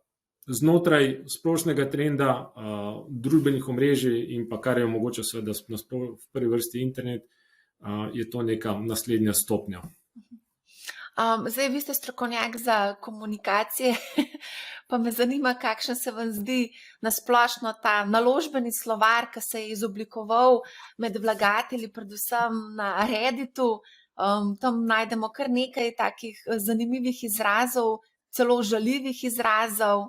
[SPEAKER 2] znotraj splošnega trenda družbenih omrežij in pa kar je mogoče seveda v prvi vrsti internet, je to neka naslednja stopnja.
[SPEAKER 1] Zdaj, vi ste strokovnjak za komunikacije, pa me zanima, kakšen se vam zdi nasplošno ta naložbeni slovar, ki se je izoblikoval med vlagatelji, predvsem na Redditu. Tam najdemo kar nekaj takih zanimivih izrazov, celo žaljivih izrazov,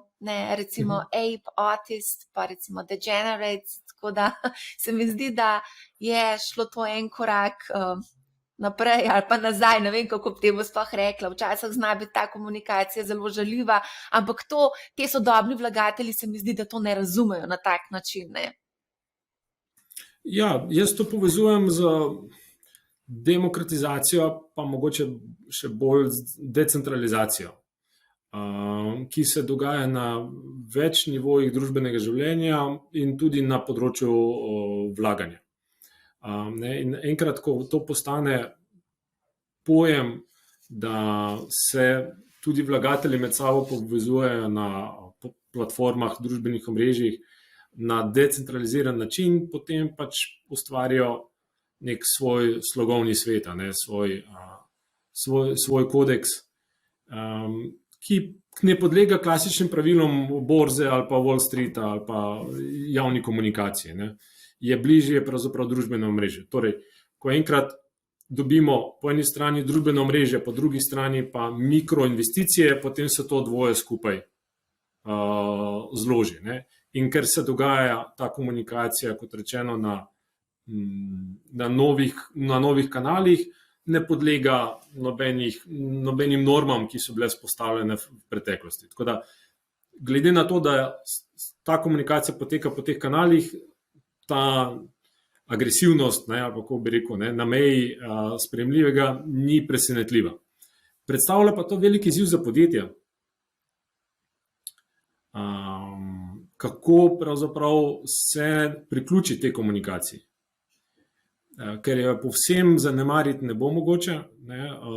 [SPEAKER 1] recimo ape, autist, pa recimo degenerate, tako da se mi zdi, da je šlo to en korak naprej ali pa nazaj, ne vem, kako bi temu sploh rekla. Včasih zna biti ta komunikacija zelo žaljiva, ampak te sodobni vlagatelji se mi zdi, da to ne razumejo na tak način. Ne?
[SPEAKER 2] Ja, jaz to povezujem z demokratizacijo, pa mogoče še bolj decentralizacijo, ki se dogaja na več nivojih družbenega življenja in tudi na področju vlaganja. In enkrat, ko to postane pojem, da se tudi vlagatelji med sabo povezujejo na platformah, družbenih omrežjih na decentraliziran način, potem pač ustvarijo nek svoj slogovni svet, svoj kodeks, ki ne podlega klasičnim pravilom borze ali pa Wall Streeta ali pa javni komunikaciji. Ne. Je bližje pravzaprav družbeno omrežje. Torej, ko enkrat dobimo po eni strani družbeno omrežje, po drugi strani pa mikroinvesticije, potem se to dvoje skupaj zloži. Ne. In ker se dogaja ta komunikacija, kot rečeno, na novih kanalih, ne podlega nobenim normam, ki so bile vzpostavljene v preteklosti. Tako da, glede na to, da ta komunikacija poteka po teh kanalih, ta agresivnost, ali kako bi rekel, na meji sprejemljivega ni presenetljiva. Predstavlja pa to veliki izziv za podjetja. Kako pravzaprav se priključi tej komunikaciji. Ker je povsem zanemariti ne bo mogoče,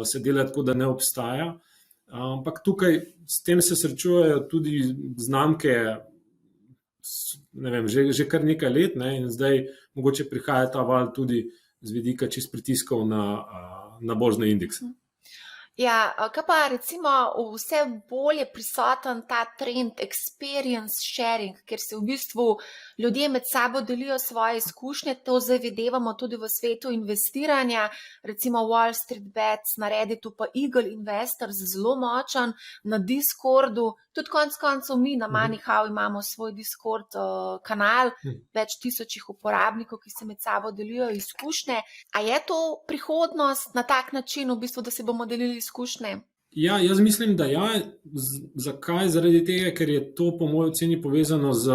[SPEAKER 2] se dela tako, da ne obstaja, ampak tukaj s tem se srečujejo tudi znamke, ne vem, že kar nekaj let, in zdaj mogoče prihaja ta val tudi z vidika čist pritiskov na borzne indekse.
[SPEAKER 1] Ja, kaj pa recimo vse bolj je prisoten ta trend experience sharing, kjer se v bistvu ljudje med sabo delijo svoje izkušnje, to zdaj videvamo tudi v svetu investiranja, recimo Wall Street Bets, na Redditu pa Eagle Investors zelo močan, na Discordu, tudi konec koncev mi na MoneyHow imamo svoj Discord kanal, več tisočih uporabnikov, ki se med sabo delijo izkušnje. A je to prihodnost na tak način, v bistvu, da se bomo delili izkušnje?
[SPEAKER 2] Ja, jaz mislim, da ja. Zakaj? Zaradi tega, ker je to po moji oceni povezano z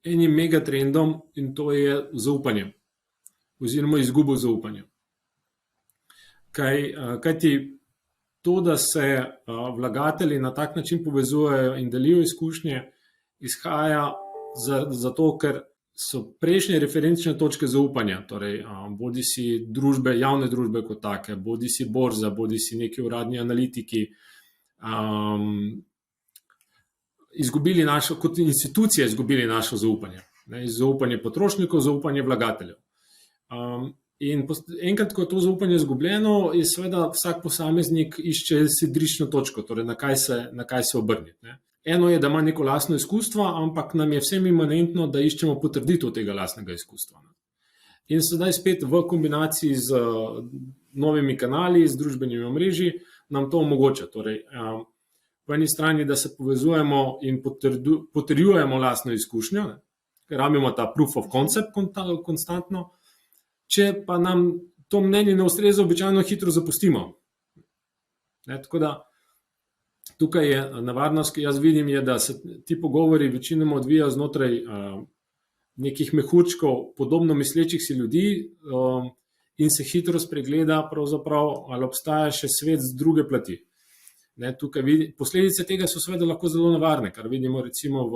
[SPEAKER 2] enim megatrendom in to je zaupanje oziroma izgubo zaupanja. Kajti to, da se vlagatelji na tak način povezujejo in delijo izkušnje, izhaja zato, ker so prejšnje referenčne točke zaupanja, torej bodi si javne družbe kot take, bodi si borza, bodi si neki uradni analitiki, kot institucije izgubili našo zaupanje. Zaupanje potrošnikov, zaupanje vlagateljev. In enkrat, ko je to zaupanje izgubljeno, je seveda vsak posameznik išče sidrično točko, torej na kaj se obrniti. Eno je, da ima neko lastno izkustvo, ampak nam je vsem imanentno, da iščemo potrditev tega lastnega izkustva. In sedaj spet v kombinaciji z novimi kanali, z družbenimi omrežji, nam to omogoča. Torej, po eni strani, da se povezujemo in potrjujemo lastno izkušnjo, ker rabimo ta proof of concept konstantno. Če pa nam to mnenje ne ustreza, običajno hitro zapustimo. Tako da tukaj je nevarnost, ki jaz vidim, je, da se ti pogovori večinoma odvijajo znotraj nekih mehurčkov, podobno mislečih si ljudi in se hitro spregleda pravzaprav, ali obstaja še svet z druge plati. Posledice tega so seveda lahko zelo nevarne, kar vidimo recimo v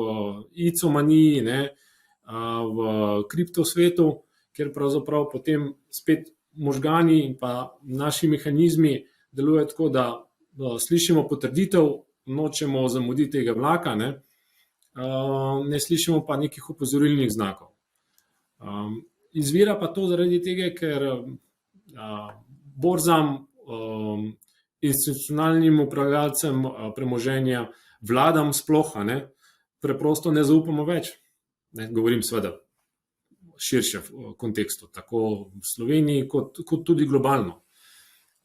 [SPEAKER 2] icomaniji, v kriptosvetu, kjer pravzaprav potem spet možgani in pa naši mehanizmi delujejo tako, da slišimo potrditev, nočemo zamuditi tega vlaka, ne slišimo pa nekih opozorilnih znakov. Izvira pa to zaradi tega, ker borzam, institucionalnim upravljalcem premoženja, vladam sploh, preprosto ne zaupamo več. Govorim seveda širše kontekstu, tako v Sloveniji kot tudi globalno.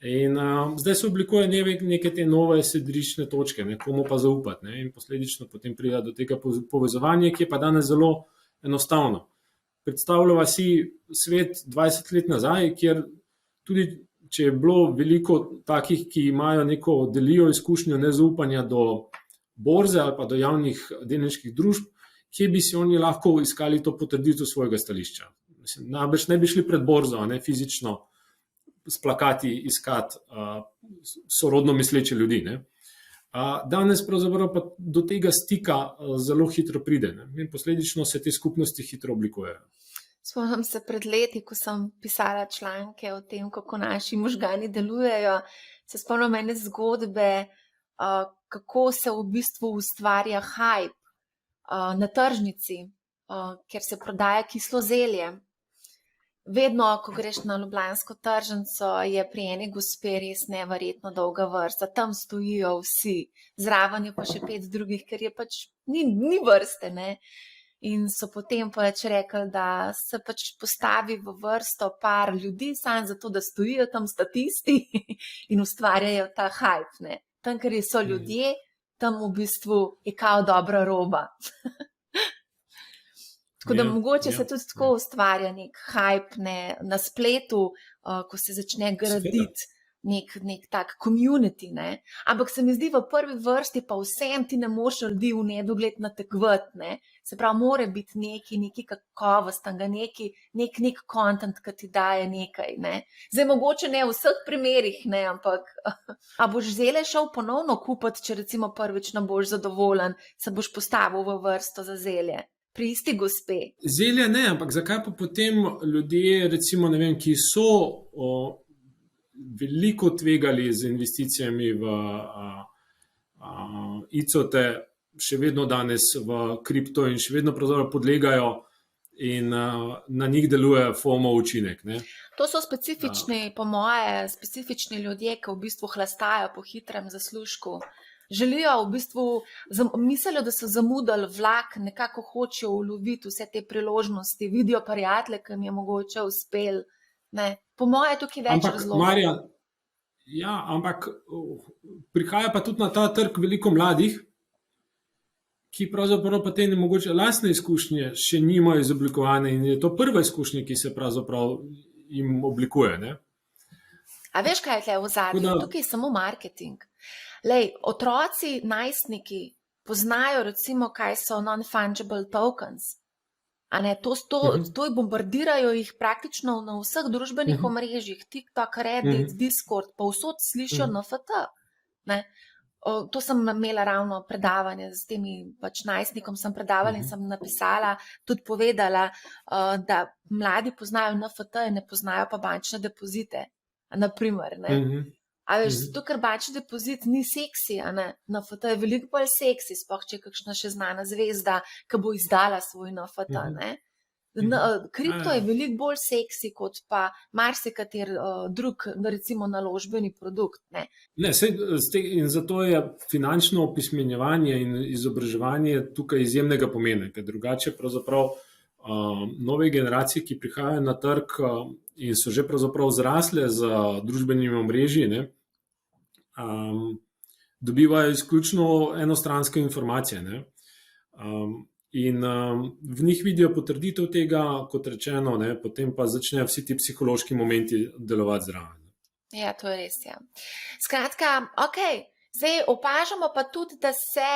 [SPEAKER 2] In zdaj se oblikuje neke te nove sidrične točke, komu pa zaupati, in posledično potem pride do tega povezovanja, ki je pa danes zelo enostavno. Predstavljava si svet 20 let nazaj, kjer tudi, če je bilo veliko takih, ki imajo neko delijo izkušnjo nezaupanja do borze ali pa do javnih delniških družb, kje bi si oni lahko iskali to potrditev svojega stališča. Najbrž ne bi šli pred borzo, fizično s plakati iskati sorodno misleče ljudi. Danes pravzaprav pa do tega stika zelo hitro pride, in posledično se te skupnosti hitro oblikujejo.
[SPEAKER 1] Spomnim se pred leti, ko sem pisala članke o tem, kako naši možgani delujejo, se spomnim ene zgodbe, kako se v bistvu ustvarja hype na tržnici, kjer se prodaja kislo zelje. Vedno, ko greš na ljubljansko tržnico, je pri eni gospe res neverjetno dolga vrsta, tam stojijo vsi, zraven je pa še 5 drugih, ker je pač ni vrste, In so potem pač rekli, da se pač postavi v vrsto par ljudi, samo zato, da stojijo tam statisti in ustvarjajo ta hype, Tam, ker so ljudje, tam v bistvu je kao dobra roba. Tako da mogoče se tudi tako ustvarja nek hype na spletu, ko se začne graditi nek tak community, Ampak se mi zdi v prvi vrsti pa vsem ti ne moreš ljudi v nedogled natekvati, Se pravi, mora biti neki kakovostnega, nek content, ki ti daje nekaj, Zdaj mogoče ne v vseh primerih, ampak a boš zelje šel ponovno kupiti, če recimo prvič ne boš zadovoljen, se boš postavil v vrsto za zelje? Pri isti gospe.
[SPEAKER 2] Zelje ne, ampak zakaj pa potem ljudje, recimo, ki so veliko tvegali z investicijami v ICO-te, še vedno danes v kripto in še vedno pravzaprav podlegajo in na njih deluje FOMO učinek. Ne?
[SPEAKER 1] To so specifični, po moje, specifični ljudje, ki v bistvu hlastajo po hitrem zaslužku. Želijo v bistvu, mislijo, da so zamudili vlak, nekako hočejo uloviti vse te priložnosti, vidijo prijatelje, ki jim je mogoče uspel. Ne. Po moje je tukaj več razlogov.
[SPEAKER 2] Marja, ja, ampak prihaja pa tudi na ta trg veliko mladih, ki pravzaprav pa te nemogoče lastne izkušnje še nimajo izoblikovane in je to prva izkušnja, ki se pravzaprav jim oblikuje. Ne?
[SPEAKER 1] A veš, kaj je tle v zadnjem? Tukaj je samo marketing. Lej, otroci, najstniki poznajo recimo, kaj so non-fungible tokens. A ne, to bombardirajo jih praktično na vseh družbenih omrežjih, TikTok, Reddit, Discord, pa vsod slišijo NFT. Ne? To sem imela ravno predavanje s temi najstnikom, sem predavala in sem napisala, tudi povedala, da mladi poznajo NFT in ne poznajo pa bančne depozite. Naprimer, ne. A veš, zato, ker bančni depozit ni seksi, a ne. NFT je veliko bolj seksi, sploh če je kakšna še znana zvezda, ki bo izdala svoj NFT, ne. Kripto je veliko bolj seksi kot pa marsikater drug, recimo naložbeni produkt. Ne?
[SPEAKER 2] In zato je finančno opismenjevanje in izobraževanje tukaj izjemnega pomena, ker drugače pravzaprav nove generacije, ki prihajajo na trg in so že pravzaprav zrasle z družbenimi omrežji, ne, dobivajo izključno enostranske informacije, ne. In v njih vidijo potrditev tega, kot rečeno, ne, potem pa začnejo vsi ti psihološki momenti delovati zraven.
[SPEAKER 1] Ja, to je res, ja. Skratka, zdaj opažamo pa tudi, da se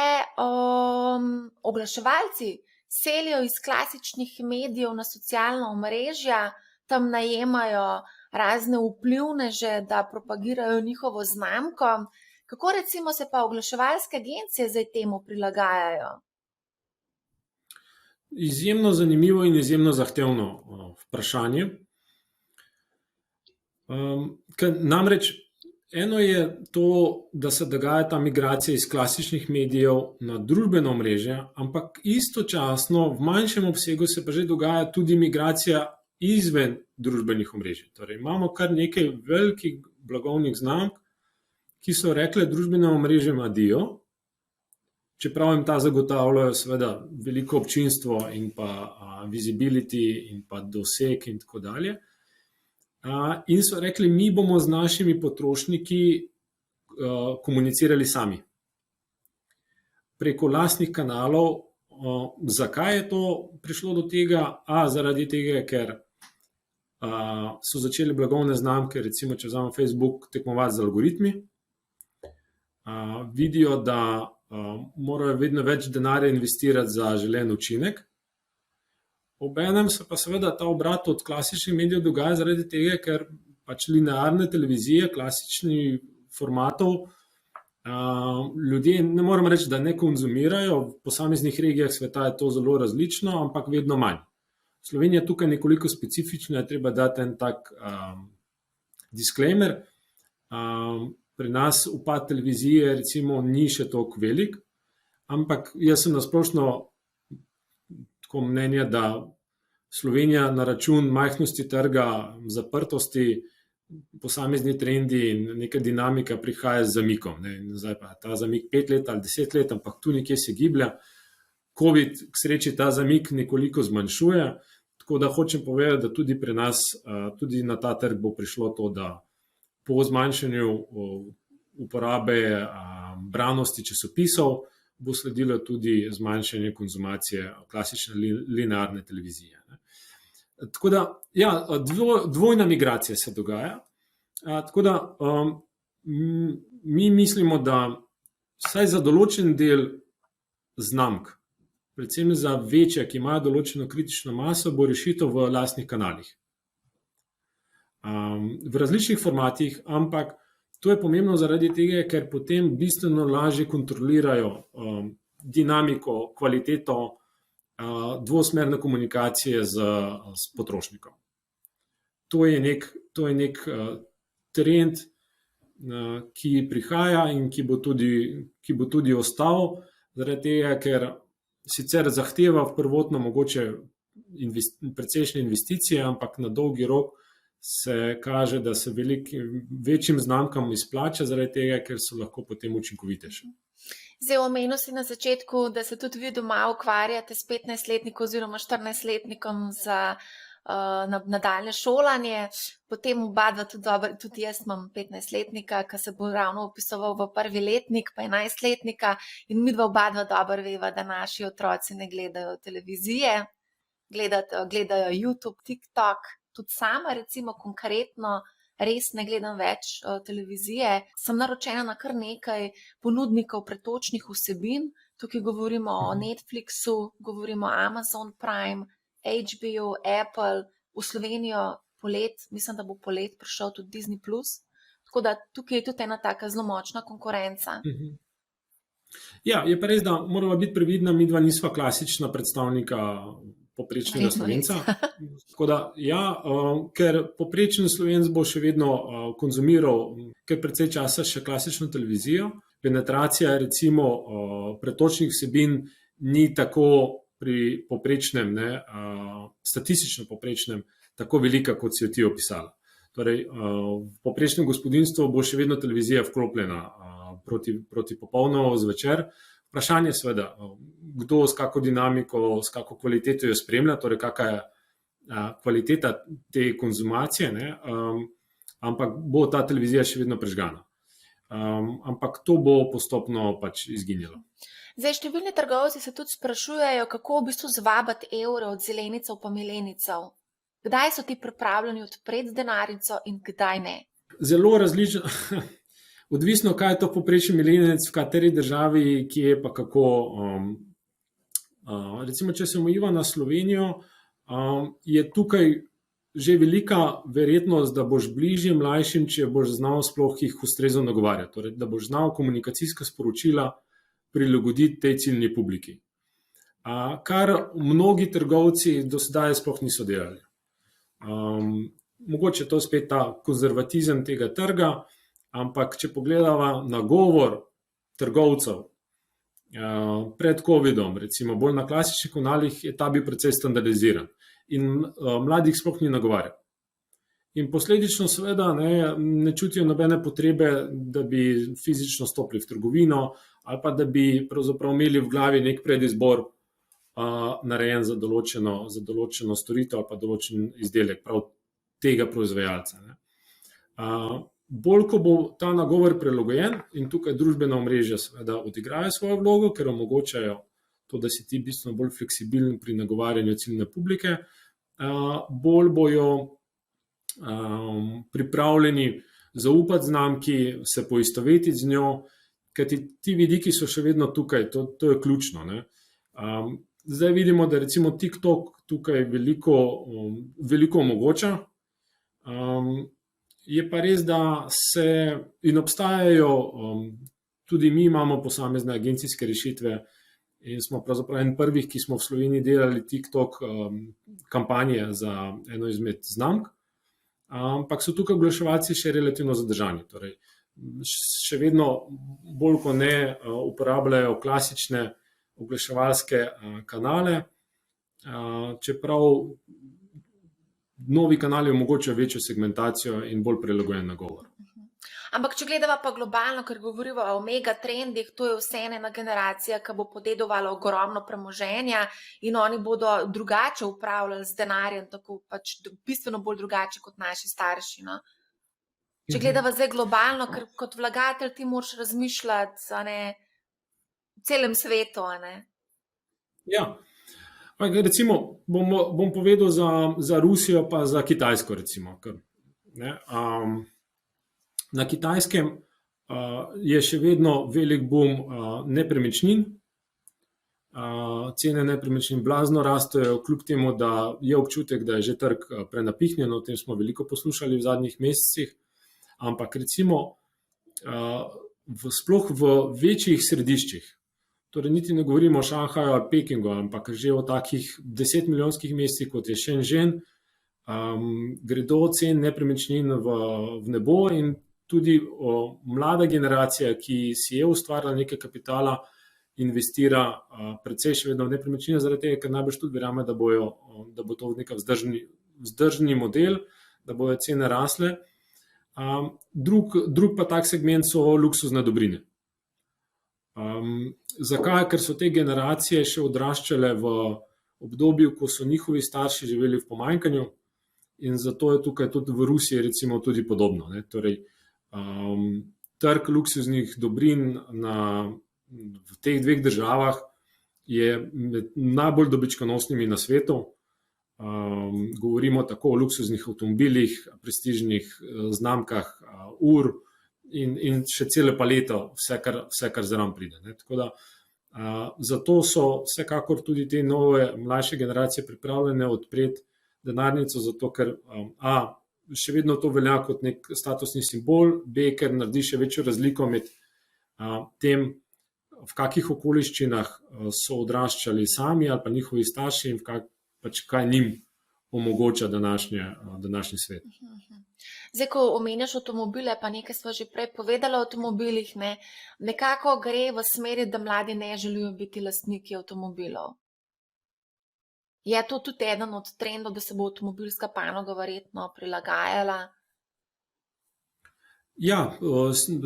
[SPEAKER 1] oglaševalci selijo iz klasičnih medijev na socialna omrežja, tam najemajo razne vplivneže, da propagirajo njihovo znamko. Kako recimo se pa oglaševalske agencije zdaj temu prilagajajo?
[SPEAKER 2] Izjemno zanimivo in izjemno zahtevno vprašanje. Namreč eno je to, da se dogaja ta migracija iz klasičnih medijev na družbeno omrežje, ampak istočasno v manjšem obsegu se pa že dogaja tudi migracija izven družbenih omrežij. Torej, imamo kar nekaj velikih blagovnih znamk, ki so rekle družbenim omrežjem adijo, čeprav jim ta zagotavljajo seveda veliko občinstvo in pa visibility in pa doseg in tako dalje. In so rekli, mi bomo z našimi potrošniki komunicirali sami. Preko lastnih kanalov. Zakaj je to prišlo do tega? Zaradi tega, ker so začeli blagovne znamke, recimo, če vzamemo Facebook, tekmovati z algoritmi. Vidijo, da morajo vedno več denarja investirati za želen učinek. Obenem se pa seveda ta obrat od klasičnih medijev dogaja zaradi tega, ker pač linearne televizije, klasičnih formatov, ljudje ne morem reči, da ne konzumirajo, v posameznih regijah sveta je to zelo različno, ampak vedno manj. Slovenija je tukaj nekoliko specifična, je treba dati en tak disclaimer. Pri nas upad televizije recimo ni še toliko velik, ampak jaz sem nasplošno tako mnenja, da Slovenija na račun majhnosti trga, zaprtosti, posamezni trendi in neka dinamika prihaja z zamikom. Ne. Zdaj pa ta zamik 5 let ali 10 let, ampak tu nekje se giblja. COVID k sreči ta zamik nekoliko zmanjšuje, tako da hočem povedati, da tudi pri nas, tudi na ta trg bo prišlo to, da po zmanjšanju uporabe branosti časopisov bo sledilo tudi zmanjšanje konzumacije klasične linearne televizije. Tako da, ja, dvojna migracija se dogaja. Tako da mi mislimo, da vsaj za določen del znamk, predvsem za večje, ki imajo določeno kritično maso, bo rešitev v lastnih kanalih. V različnih formatih, ampak to je pomembno zaradi tega, ker potem bistveno lažje kontrolirajo dinamiko, kvaliteto dvosmerne komunikacije s potrošnikom. To je nek trend, ki prihaja in ki bo tudi ostal, zaradi tega, ker sicer zahteva prvotno mogoče precejšnje investicije, ampak na dolgi rok se kaže, da se večjim znamkam izplača zaradi tega, ker so lahko potem učinkovitejše.
[SPEAKER 1] Zdaj, omenil si na začetku, da se tudi vi doma ukvarjate s 15-letnikom oziroma 14-letnikom za nadaljne šolanje, potem oba dva tudi jaz imam 15-letnika, ki se bo ravno upisoval v prvi letnik, pa 11-letnika, in mi oba dva dobro veva, da naši otroci ne gledajo televizije, gledajo YouTube, TikTok, tudi sama recimo konkretno res ne gledam več televizije, sem naročena na kar nekaj ponudnikov pretočnih vsebin, tukaj govorimo o Netflixu, govorimo o Amazon Prime, HBO, Apple, v Slovenijo mislim, da bo polet prišel tudi Disney+, tako da tukaj je tudi ena taka zelo močna konkurenca.
[SPEAKER 2] Ja, je pa res, da moramo biti previdna, midva nisva klasična predstavnika poprečnega Slovenca. Tako da, ker poprečen Slovenc bo še vedno konzumiral kar precej časa še klasično televizijo. Penetracija recimo pretočnih vsebin ni tako pri poprečnem, statistično poprečnem, tako velika, kot si jo ti opisala. Torej, v poprečnem gospodinjstvu bo še vedno televizija vklopljena proti popolno zvečer. Vprašanje je seveda, kdo s kako dinamiko, s kako kvaliteto jo spremlja, torej kakšna je kvaliteta te konzumacije, ampak bo ta televizija še vedno prežgana. Ampak to bo postopno pač izginilo.
[SPEAKER 1] Zdaj, številni trgovci se tudi sprašujejo, kako v bistvu zvabiti evre od zelenicev pa milenijcev. Kdaj so ti pripravljeni odpreti denarnico in kdaj ne?
[SPEAKER 2] Zelo različno. Odvisno, kaj je to povprečen milenijec, v kateri državi, kje pa kako. Recimo, če se omejiva na Slovenijo, je tukaj že velika verjetnost, da boš bližje mlajšim, če boš znal sploh jih ustrezno nagovarjati. Torej, da boš znal komunikacijska sporočila prilagoditi tej ciljni publiki. Kar mnogi trgovci do sedaj sploh niso delali. Mogoče to spet ta konzervatizem tega trga, ampak če pogledava nagovor trgovcev pred COVID-om, recimo bolj na klasičnih kanalih, je ta bil precej standardiziran in mladih sploh ni nagovarjal. In posledično seveda ne čutijo nobene potrebe, da bi fizično stopili v trgovino ali pa da bi pravzaprav imeli v glavi nek predizbor narejen za določeno storitev ali pa določen izdelek prav tega proizvajalca. Bolj, ko bo ta nagovor prilagojen, in tukaj družbena omrežja seveda odigrajo svojo vlogo, ker omogočajo to, da si ti bistveno bolj fleksibilen pri nagovarjanju ciljne publike, bolj bojo pripravljeni zaupati znamki, se poistovetiti z njo, kajti ti vidiki so še vedno tukaj, to je ključno. Zdaj vidimo, da recimo TikTok tukaj veliko omogoča. Je pa res, da in obstajajo, tudi mi imamo posamezne agencijske rešitve in smo pravzaprav en prvih, ki smo v Sloveniji delali TikTok kampanje za eno izmed znamk, ampak so tukaj oglaševalci še relativno zadržani. Torej, še vedno bolj kot ne uporabljajo klasične oglaševalske kanale, čeprav novi kanali omogočajo večjo segmentacijo in bolj prilagojen nagovor.
[SPEAKER 1] Ampak če gledava pa globalno, ker govorimo o megatrendih, to je vse ena generacija, ki bo podedovala ogromno premoženja in oni bodo drugače upravljali z denarjem, tako pač bistveno bolj drugače kot naši starši. No? Če gledava zdaj globalno, ker kot vlagatelj ti moraš razmišljati v celem svetu.
[SPEAKER 2] Ja. Recimo, bom povedal za Rusijo pa za Kitajsko. Recimo, na Kitajskem je še vedno velik boom nepremičnin. Cene nepremičnin blazno rastejo, kljub temu, da je občutek, da je že trg prenapihnjen, o tem smo veliko poslušali v zadnjih mesecih. Ampak recimo, sploh v večjih središčih, torej niti ne govorimo o Šanghaju ali Pekingu, ampak že o takih 10-milijonskih mestih, kot je Shenzhen, gredo cen nepremičnin v nebo in tudi mlada generacija, ki si je ustvarila nekaj kapitala, investira precej še vedno v nepremičnine, zaradi tega, ker najbrž tudi verjame, da bo to nek vzdržni model, da bojo cene rasle. Drug pa tak segment so luksuzne dobrine. Zakaj? Ker so te generacije še odraščale v obdobju, ko so njihovi starši živeli v pomanjkanju, in zato je tukaj tudi v Rusiji recimo tudi podobno. Ne? Torej, trg luksuznih dobrin v teh dveh državah je med najbolj dobičkonosnimi na svetu. Govorimo tako o luksuznih avtomobilih, prestižnih znamkah ur in še cele paleto, vse, kar zraven pride. Ne? Tako da, zato so vsekakor tudi te nove, mlajše generacije pripravljene odpreti denarnico, zato ker še vedno to velja kot nek statusni simbol, B, ker naredi še večjo razliko med tem, v kakih okoliščinah so odraščali sami ali pa njihovi starši in kaj njim omogoča današnji svet.
[SPEAKER 1] Zdaj, ko omenjaš avtomobile, pa nekaj smo že prej povedali o avtomobilih, nekako gre v smeri, da mladi ne želijo biti lastniki avtomobilov. Je to tudi eden od trendov, da se bo avtomobilska panoga verjetno prilagajala? Ja,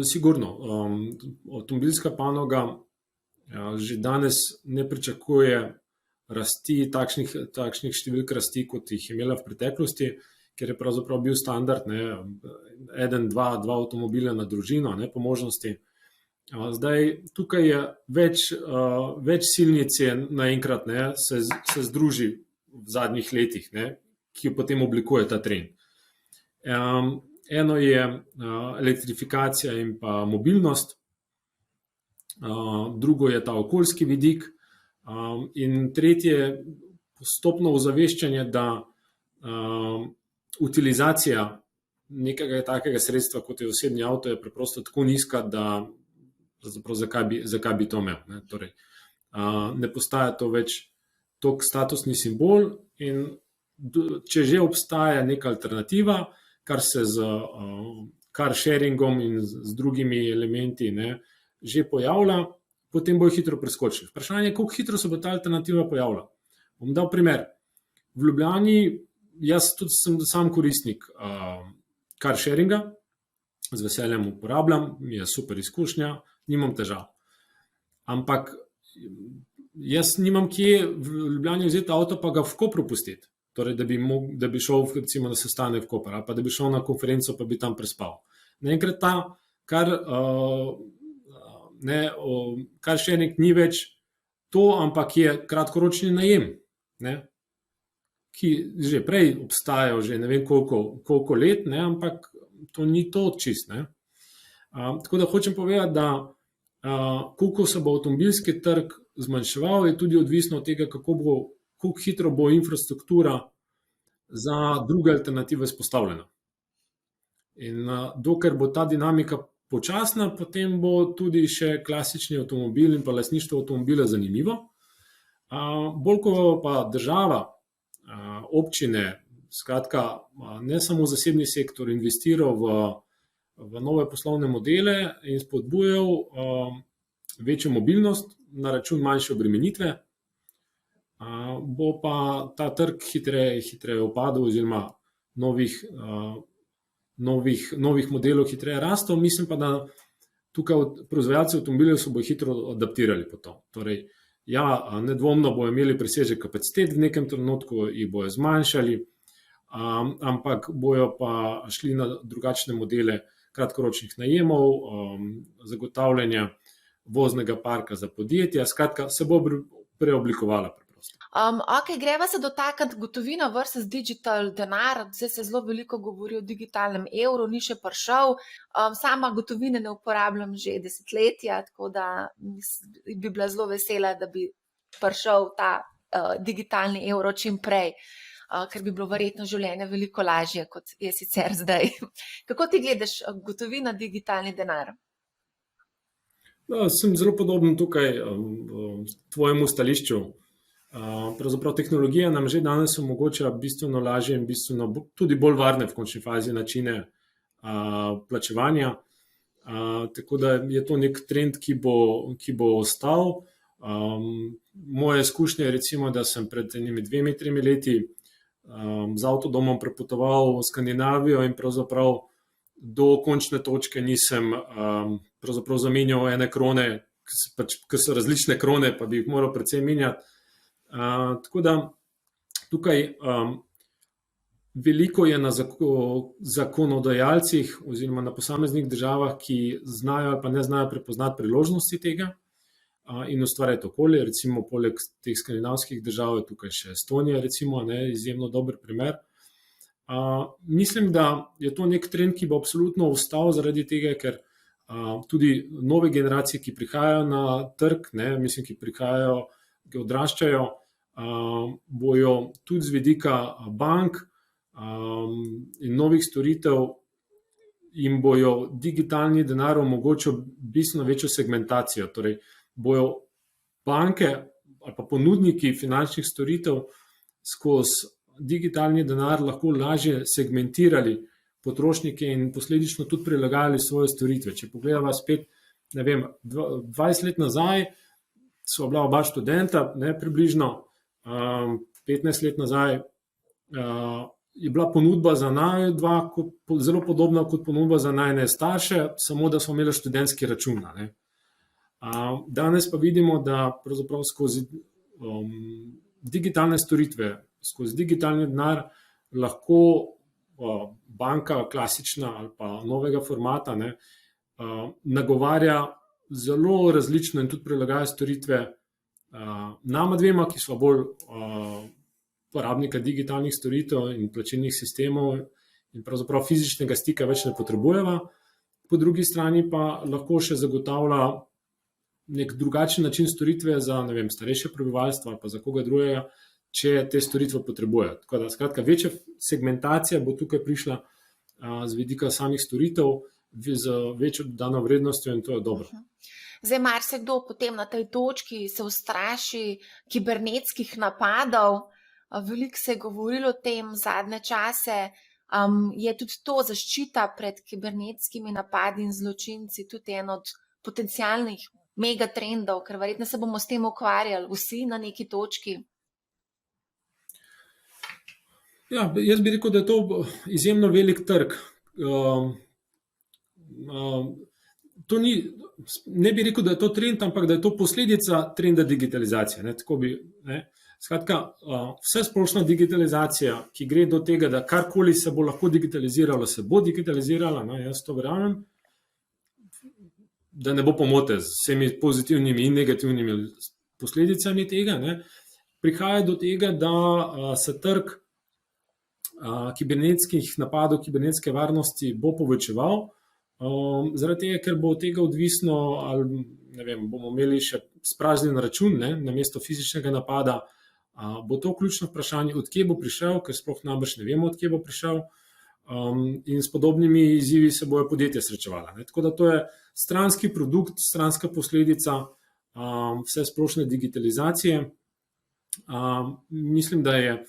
[SPEAKER 1] sigurno. Avtomobilska panoga že danes ne pričakuje rasti, takšnih številk rasti, kot jih je imela v preteklosti, ker je pravzaprav bil standard 1, 2 avtomobila na družino, po možnosti. Zdaj, tukaj je več silnic naenkrat se združi v zadnjih letih, ki potem oblikuje ta trend. Eno je elektrifikacija in pa mobilnost, drugo je ta okoljski vidik in tretje je postopno ozaveščanje, da utilizacija nekega takega sredstva, kot je osebni avto, je preprosto tako nizka, da zakaj bi to imel. Torej, ne postaja to več tok statusni simbol in če že obstaja neka alternativa, kar se z car sharingom in z drugimi elementi že pojavlja, potem bojo hitro preskočili. Vprašanje je, koliko hitro se bo ta alternativa pojavila. Bom dal primer. V Ljubljani, jaz tudi sem sam koristnik car sharinga, z veseljem uporabljam, mi je super izkušnja, nimam težav. Ampak jaz nimam kje v Ljubljani vzeti avto, pa ga v Kopru pustiti. Torej, da bi šel recimo na sestanek v Koper, ali pa da bi šel na konferenco, pa bi tam prespal. Naenkrat car sharing ni več to, ampak je kratkoročni najem, ki že prej obstajajo, že ne vem koliko let, ampak to ni to čist. Tako da hočem povedati, da koliko se bo avtomobilski trg zmanjševal, je tudi odvisno od tega, koliko hitro bo infrastruktura za druge alternative vzpostavljena. In dokler bo ta dinamika počasna, potem bo tudi še klasični avtomobil in pa lastništvo avtomobila zanimivo. Bolj ko pa država, občine, skratka, ne samo zasebni sektor investiral v nove poslovne modele in spodbujal večjo mobilnost na račun manjše obremenitve, bo pa ta trg hitreje upadel oziroma novih modelov hitreje rastel. Mislim pa, da tukaj proizvajalci avtomobilov se bodo hitro adaptirali po to. Torej, nedvomno bojo imeli presežek kapacitet v nekem trenutku, jih bojo zmanjšali, ampak bojo pa šli na drugačne modele kratkoročnih najemov, zagotavljanja voznega parka za podjetja, skratka, se bo preoblikovala preprosto. Ok, greva se dotakniti gotovina versus digital denar. Zdaj se zelo veliko govori o digitalnem evru, ni še prišel. Sama gotovine ne uporabljam že desetletja, tako da bi bila zelo vesela, da bi prišel ta digitalni evro čim prej, ker bi bilo verjetno življenje veliko lažje, kot je sicer zdaj. Kako ti gledaš gotovina, digitalni denar?
[SPEAKER 2] Sem zelo podoben tukaj tvojemu stališču. Pravzaprav tehnologija nam že danes omogoča bistveno lažje in bistveno tudi bolj varne v končni fazi načine plačevanja. Tako da je to nek trend, ki bo ostal. Moje izkušnje je recimo, da sem pred 2-3 leti z avtodomom prepotoval v Skandinavijo in pravzaprav do končne točke nisem pravzaprav zamenjal ene krone, ker so različne krone, pa bi jih moral precej menjati. Tako da tukaj veliko je na zakonodajalcih oziroma na posameznih državah, ki znajo ali pa ne znajo prepoznati priložnosti tega in ustvarjati okolje. Recimo poleg teh skandinavskih držav je tukaj še Estonija, recimo, izjemno dober primer. Mislim, da je to nek trend, ki bo absolutno ostal zaradi tega, ker tudi nove generacije, ki prihajajo na trg, mislim, ki prihajajo, ki odraščajo, bojo tudi z vidika bank in novih storitev jim bojo digitalni denar omogočil bistveno večjo segmentacijo. Torej, bojo banke ali pa ponudniki finančnih storitev skozi digitalni denar lahko lažje segmentirali potrošnike in posledično tudi prilagajali svoje storitve. Če pogledamo spet, 20 let nazaj so bila oba študenta, približno 15 let nazaj je bila ponudba za naju dva zelo podobna kot ponudba za najine starše, samo da smo imeli študentski račun. Danes pa vidimo, da pravzaprav skozi digitalne storitve, skozi digitalni denar lahko banka, klasična ali pa novega formata, nagovarja zelo različno in tudi prilagaja storitve nama dvema, ki so bolj uporabnika digitalnih storitev in plačilnih sistemov in pravzaprav fizičnega stika več ne potrebujeva. Po drugi strani pa lahko še zagotavlja nek drugačen način storitve za, starejše prebivalstvo ali pa za koga drugega, če te storitve potrebujejo. Tako da, skratka, večja segmentacija bo tukaj prišla z vidika samih storitev z večjo dodano vrednostjo in to je dobro.
[SPEAKER 1] Zdaj, marsikdo potem na tej točki se ustraši kibernetskih napadov. Veliko se je govorilo o tem zadnje čase. Je tudi to zaščita pred kibernetskimi napadi in zločinci tudi en od potencialnih megatrendov, ker verjetno se bomo s tem ukvarjali vsi na neki točki.
[SPEAKER 2] Ja, jaz bi rekel, da je to izjemno velik trg. To ni, ne bi rekel, da je to trend, ampak da je to posledica trenda digitalizacije. Skratka, vse splošna digitalizacija, ki gre do tega, da karkoli se bo lahko digitaliziralo, se bo digitaliziralo, jaz to verjamem, da ne bo pomote z vsemi pozitivnimi in negativnimi posledicami tega. Prihaja do tega, da se trg kibernetskih napadov, kibernetske varnosti bo povečeval, zaradi tega, ker bo od tega odvisno, ali bomo imeli še spraznjen račun, namesto fizičnega napada, bo to ključno vprašanje, od kje bo prišel, ker sploh najbrž ne vemo, od kje bo prišel, in s podobnimi izzivi se bojo podjetja srečevala. Tako da to je stranski produkt, stranska posledica vse splošne digitalizacije. Mislim, da je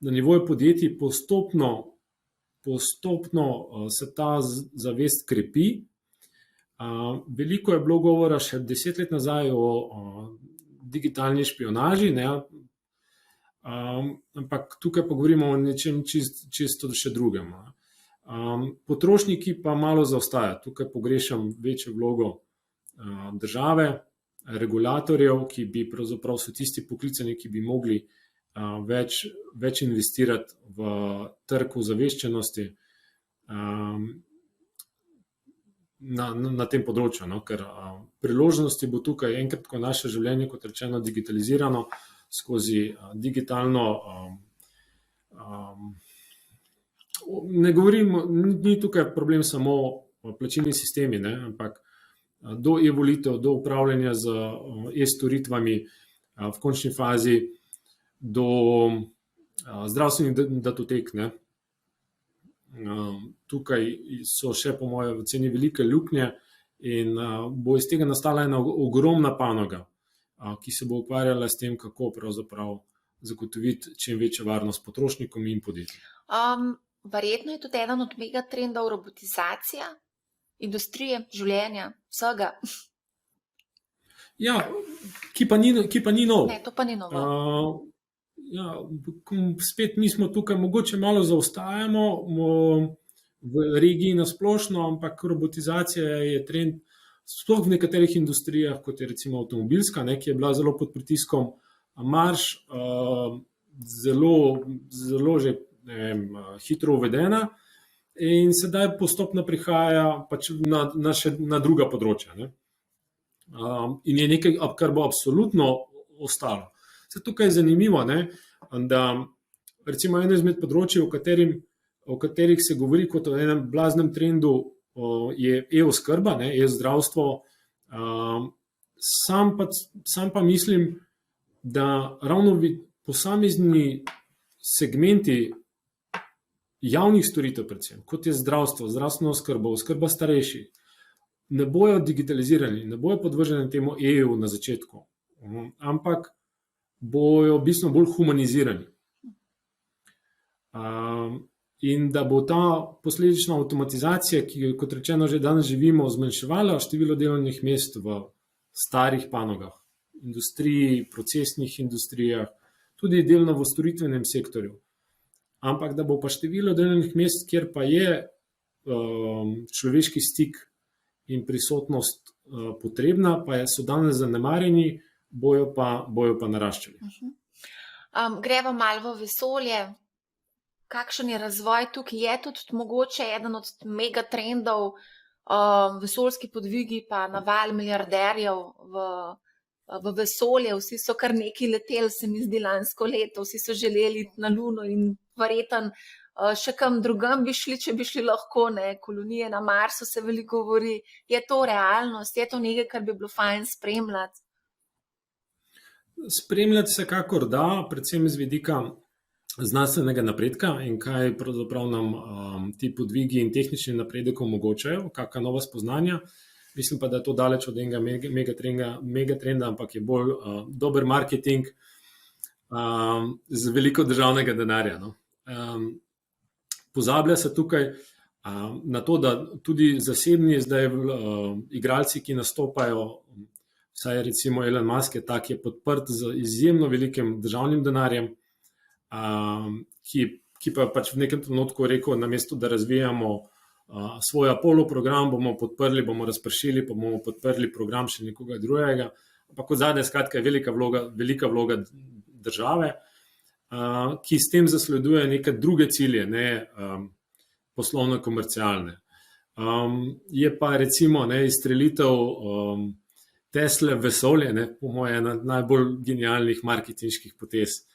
[SPEAKER 2] na nivoju podjetij postopno se ta zavest krepi. Veliko je bilo govora še 10 let nazaj o digitalni špionaži, ampak tukaj pa govorimo o nečem čisto še drugem. Potrošniki pa malo zaostajajo. Tukaj pogrešam večjo vlogo države, regulatorjev, ki bi pravzaprav so tisti poklicani, ki bi mogli več investirati v trg ozaveščenosti na tem področju, ker priložnosti bo tukaj enkrat, ko je naše življenje, kot rečeno, digitalizirano skozi digitalno. Ne govorim, ni tukaj problem samo plačilni sistemi, ampak do e-volitev, do upravljanja z e-storitvami v končni fazi, do zdravstvenih datotek. Tukaj so še po moje v ceni velike luknje in bo iz tega nastala ena ogromna panoga, ki se bo ukvarjala s tem, kako pravzaprav zagotoviti čim večjo varnost potrošnikom in podjetjem.
[SPEAKER 1] Verjetno je tudi eden od megatrendov robotizacija industrije, življenja, vsega.
[SPEAKER 2] Ja, ki pa ni nov.
[SPEAKER 1] Ne, to pa ni novo.
[SPEAKER 2] Ja, spet mi smo tukaj, mogoče malo zaostajamo v regiji na splošno, ampak robotizacija je trend, sploh v nekaterih industrijah, kot je recimo avtomobilska, ki je bila zelo pod pritiskom, marž zelo že hitro uvedena in sedaj postopno prihaja pač na druga področja. Ne. In je nekaj, kar bo absolutno ostalo. Se tukaj je zanimivo, da recimo eno izmed področij, o katerih se govori kot o enem blaznem trendu, je e-oskrba, e-zdravstvo. Sam pa mislim, da ravno posamezni segmenti javnih storitev, predvsem, kot je zdravstvo, zdravstveno oskrbo, oskrba starejših, ne bojo digitalizirani, ne bojo podvrženi temu EU na začetku, ampak bojo bistveno bolj humanizirani. In da bo ta posledična avtomatizacija, ki jo, kot rečeno, že danes živimo, zmanjševala število delovnih mest v starih panogah, industriji, procesnih industrijah, tudi delno v storitvenem sektorju. Ampak da bo pa število delovnih mest, kjer pa je človeški stik in prisotnost potrebna, pa so danes zanemarjeni, bojo pa naraščali.
[SPEAKER 1] Greva malo v vesolje. Kakšen je razvoj tukaj? Je tudi mogoče eden od megatrendov vesoljski podvigi pa naval milijarderjev v vesolje. Vsi so kar nekaj leteli, se mi zdi, lansko leto. Vsi so želeli na Luno in verjetno še kam drugam bi šli, če bi šli lahko, kolonije na Marsu se veliko govori. Je to realnost? Je to nekaj, kar bi bilo fajn spremljati?
[SPEAKER 2] Spremljati vsekakor da, predvsem z vidika znanstvenega napredka in kaj pravzaprav nam ti podvigi in tehnični napredek omogočajo, kakšna nova spoznanja. Mislim pa, da je to daleč od enega megatrenda, ampak je bolj dober marketing z veliko državnega denarja. Pozablja se tukaj na to, da tudi zasebni zdaj igralci, ki nastopajo, saj recimo Elon Musk je tak, je podprt z izjemno velikim državnim denarjem, ki pa pač v nekem trenutku rekel, namesto da razvijamo svoj Apollo program, bomo podprli, bomo razpršili, pa bomo podprli program še nekoga drugega. Ampak kot zadnje, skratka, je velika vloga države, ki s tem zasleduje neke druge cilje, ne poslovno-komercialne. Je pa recimo izstrelitev Tesle v vesolje, po moje ena najbolj genialnih marketinških potez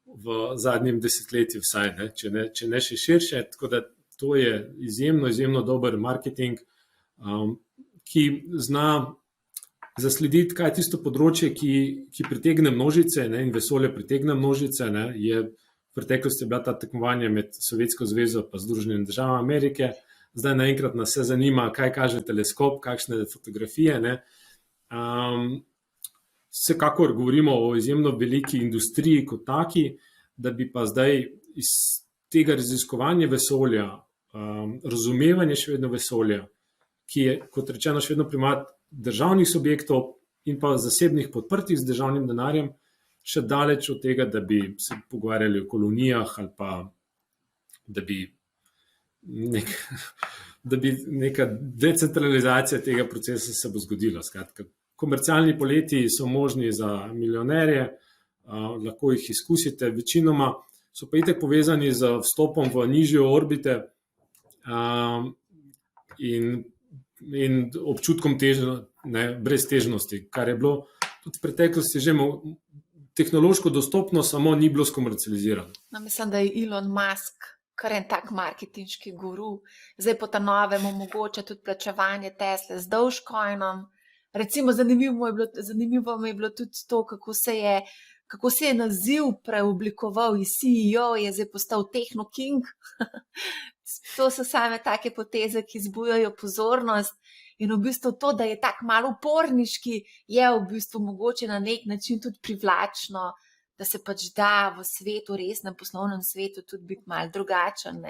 [SPEAKER 2] v zadnjem desetletju vsaj, če ne še širše. Tako da to je izjemno dober marketing, ki zna zaslediti, kaj je tisto področje, ki pritegne množice, in vesolje pritegne množice. V preteklosti je bila ta tekmovanja med Sovjetsko zvezo pa Združenimi državami Amerike. Zdaj naenkrat nas vse zanima, kaj kaže teleskop, kakšne fotografije. Vsekakor govorimo o izjemno veliki industriji kot taki, da bi pa zdaj iz tega raziskovanja vesolja, razumevanje še vedno vesolja, ki je, kot rečeno, še vedno primat državnih subjektov in pa zasebnih podprtih z državnim denarjem, še daleč od tega, da bi se pogovarjali o kolonijah ali pa da bi neka decentralizacija tega procesa se bo zgodila. Skratka, komercialni poleti so možni za milijonerje, lahko jih izkusite, večinoma so pa itak povezani z vstopom v nižje orbite in občutkom breztežnosti, kar je bilo tudi v preteklosti že tehnološko dostopno, samo ni bilo skomercializirano.
[SPEAKER 1] Mislim, da je Elon Musk kar en tak marketinški guru. Zdaj po ta novem omogoča tudi plačevanje Tesle z Dogecoinom. Recimo, zanimivo mi je bilo tudi to, kako se je naziv preoblikoval iz CEO, je zdaj postal Techno King. To so same take poteze, ki zbujajo pozornost. In v bistvu to, da je tak malo uporniški, je v bistvu mogoče na nek način tudi privlačno, da se pač da v svetu, resnem poslovnem svetu, tudi biti malo drugačen.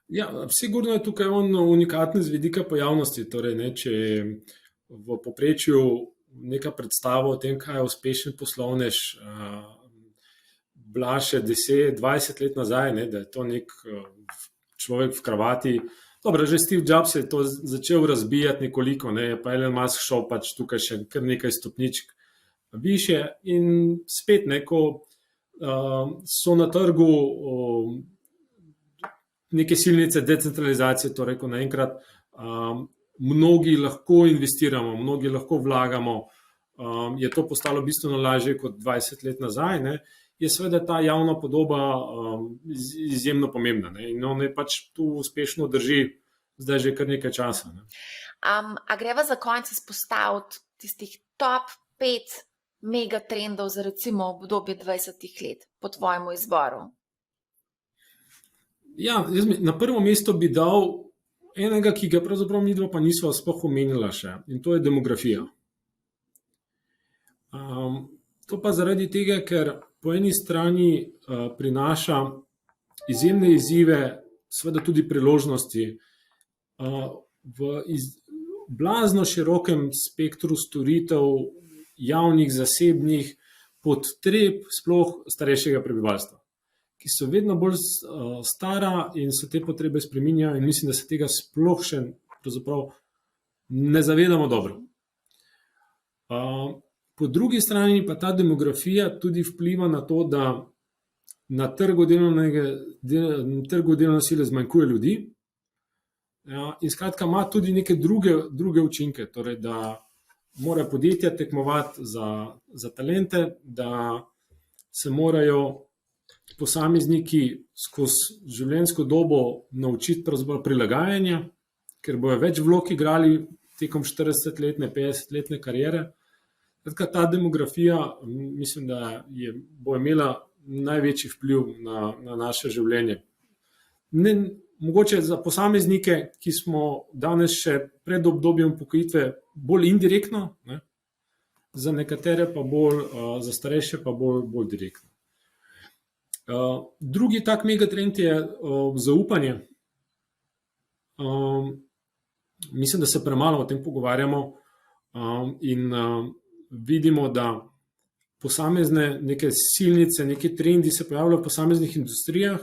[SPEAKER 1] Ja,
[SPEAKER 2] sigurno je tukaj unikatne z vidika pojavnosti. Torej, če v povprečju neka predstava o tem, kaj je uspešen poslovnež, bila še 10-20 let nazaj, ne, da je to nek človek v kravati. Dobro, že Steve Jobs je to začel razbijati nekoliko, ne, pa Elon Musk šel pač tukaj še kar nekaj stopničk više in spet neko so na trgu neke silnice decentralizacije, torej ko naenkrat mnogi lahko investiramo, mnogi lahko vlagamo, je to postalo bistveno lažje kot 20 let nazaj, ne, je seveda ta javna podoba izjemno pomembna, ne, in on je pač tu uspešno drži zdaj že kar nekaj časa. Ne.
[SPEAKER 1] A greva za konec izpostaviti tistih top 5 megatrendov za recimo obdobje 20 let po tvojemu izboru?
[SPEAKER 2] Ja, na prvo mesto bi dal enega, ki ga pravzaprav midva pa nisva sploh omenila še, in to je demografija. To pa zaradi tega, ker po eni strani prinaša izjemne izzive, seveda tudi priložnosti v blazno širokem spektru storitev, javnih, zasebnih, potreb sploh starejšega prebivalstva, ki so vedno bolj stara in se te potrebe spreminjajo in mislim, da se tega sploh še pravzaprav ne zavedamo dobro. Po drugi strani pa ta demografija tudi vpliva na to, da na trgu delovne sile zmanjkuje ljudi, in skratka ima tudi neke druge učinke, torej da morajo podjetja tekmovati za talente, da se morajo posamezniki skozi življenjsko dobo naučiti pravzaprav prilagajanja, ker bojo več vlog igrali tekom 40-letne, 50-letne kariere. Ta demografija, mislim, da bo imela največji vpliv na naše življenje. Mogoče za posameznike, ki smo danes še pred obdobjem upokojitve bolj indirektno, ne, za nekatere pa bolj, za starejše pa bolj direktno. Drugi tak megatrend je zaupanje. Mislim, da se premalo o tem pogovarjamo in vidimo, da posamezne neke silnice, neke trendi se pojavljajo v posameznih industrijah.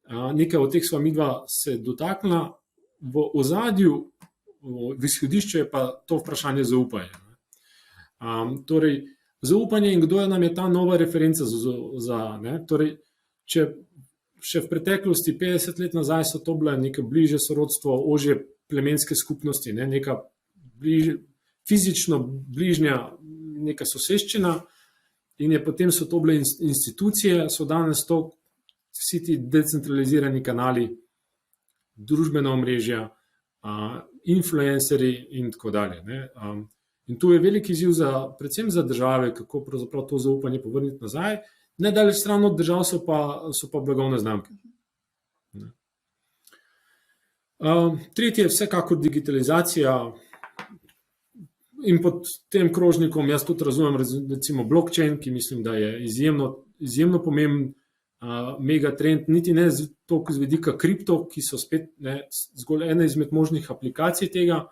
[SPEAKER 2] Nekaj od teh sva midva se dotaknila, v ozadju, v izhodišču je pa to vprašanje zaupanja. Torej, zaupanje in kdo nam je ta nova referenca torej, če še v preteklosti 50 let nazaj so to bile neke bližje sorodstvo, ožje plemenske skupnosti, neka fizično bližnja neka soseščina in je potem so to bile institucije, so danes to vsi ti decentralizirani kanali, družbena omrežja, influencerji in tako dalje. In tu je velik izziv predvsem za države, kako pravzaprav to zaupanje povrniti nazaj. Nedaleč stran od držav so pa blagovne znamke. Tretje je vsekakor digitalizacija in pod tem krožnikom jaz tudi razumem recimo blockchain, ki mislim, da je izjemno pomemben megatrend, niti ne toliko z vidika kripto, ki so spet zgolj ena izmed možnih aplikacij tega,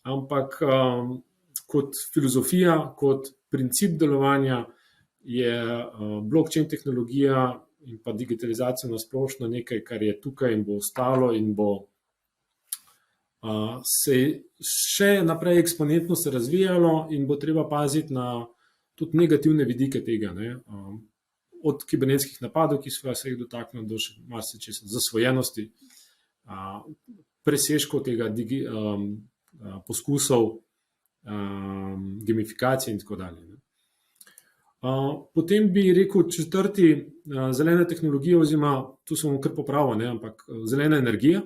[SPEAKER 2] ampak kot filozofija, kot princip delovanja je blockchain tehnologija in pa digitalizacija na splošno nekaj, kar je tukaj in bo ostalo in bo se še naprej eksponentno se razvijalo in bo treba paziti na tudi negativne vidike tega, od kibernetskih napadov, ki so se jih dotaknili, do še marsičesa zasvojenosti, presežkov tega poskusov, gamifikacije in tako dalje. Potem bi rekel četrti, zelena tehnologija oziroma, tu smo kar popravili, ampak zelena energija,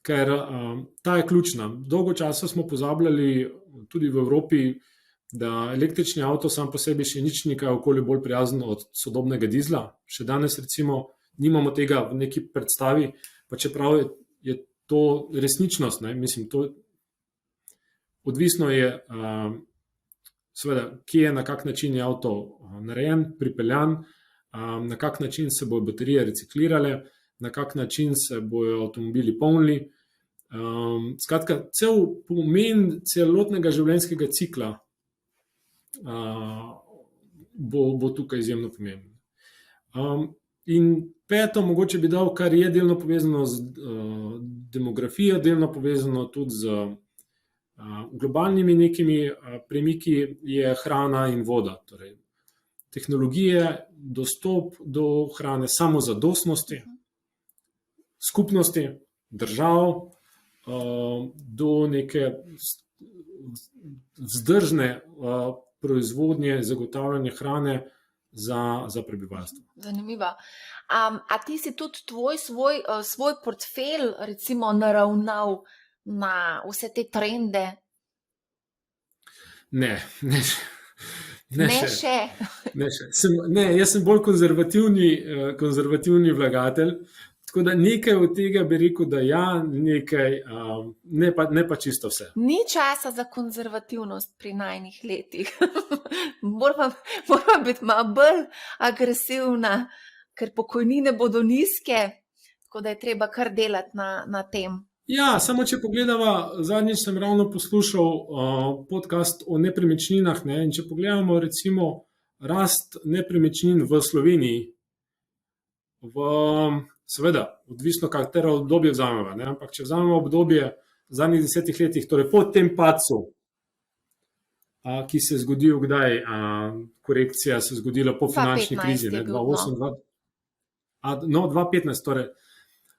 [SPEAKER 2] ker ta je ključna. Dolgo časa smo pozabljali tudi v Evropi, da električni avto sam po sebi še nič nekaj okolju bolj prijazen od sodobnega dizla. Še danes recimo nimamo tega v neki predstavi, pa čeprav je to resničnost, mislim, to odvisno je seveda, kje je, na kak način je avto narejen, pripeljan, na kak način se bojo baterije reciklirale, na kak način se bojo avtomobili polnili, Skratka, cel pomen celotnega življenjskega cikla bo tukaj izjemno pomemben. In peto, mogoče bi dal, kar je delno povezano z demografijo, delno povezano tudi z globalnimi nekimi premiki, je hrana in voda. Torej, tehnologije, dostop do hrane, samozadostnosti, skupnosti, držav, do neke vzdržne proizvodnje, zagotavljanje hrane za prebivalstvo.
[SPEAKER 1] Zanimivo. A ti si tudi svoj portfelj recimo naravnal na vse te trende?
[SPEAKER 2] Ne še. Jaz sem bolj konzervativni vlagatelj, tako da nekaj od tega bi rekel, da ja, nekaj, ne pa čisto vse.
[SPEAKER 1] Ni časa za konzervativnost pri najnih letih. Moram biti malo bolj agresivna, ker pokojnine bodo nizke, tako da je treba kar delati na tem.
[SPEAKER 2] Ja, samo če pogledava, zadnjič sem ravno poslušal podcast o nepremičninah, in če pogledamo recimo rast nepremičnin v Sloveniji, seveda, odvisno katero obdobje vzamemo, ampak če vzamemo obdobje v zadnjih 10 letih, torej po tem padcu, ki se je zgodil kdaj, korekcija se je zgodila po finančni krizi, 2015, torej,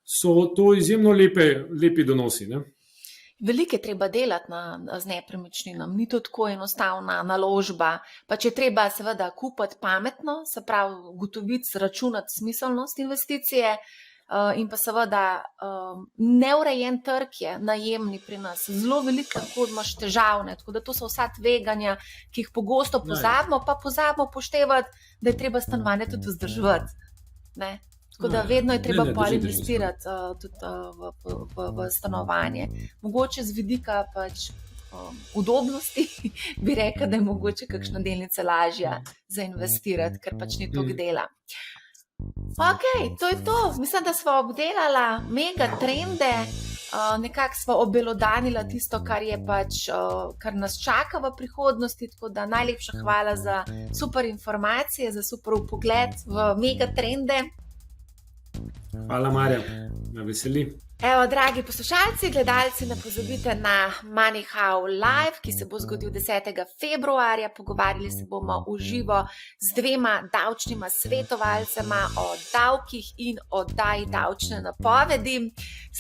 [SPEAKER 2] so to izjemno lepi donosi.
[SPEAKER 1] Veliko je treba delati z nepremičninami, ni to tako enostavna naložba, pa če treba seveda kupiti pametno, se pravi ugotoviti, zračunati smiselnost investicije in pa seveda neurejen trg je, najemni pri nas, zelo veliko lahko imaš težavne, tako da to so vsa tveganja, ki jih pogosto pozabimo, pa pozabimo upoštevati, da je treba stanovanje tudi vzdrževati. Tako da vedno je treba investirati tudi v stanovanje. Mogoče z vidika pač udobnosti bi rekla, da je mogoče kakšna delnica lažja za investirati, ker pač ni toliko dela. Ok, to je to. Mislim, da smo obdelala mega trende, nekako smo obelodanila tisto, kar je pač, kar nas čaka v prihodnosti, tako da najlepša hvala za super informacije, za super vpogled v mega trende.
[SPEAKER 2] Hvala, Marja, me veseli.
[SPEAKER 1] Evo, dragi poslušalci, gledalci, ne pozabite na MoneyHow Live, ki se bo zgodil 10. februarja. Pogovarjali se bomo v živo z dvema davčnima svetovalcema o davkih in oddaji davčne napovedi.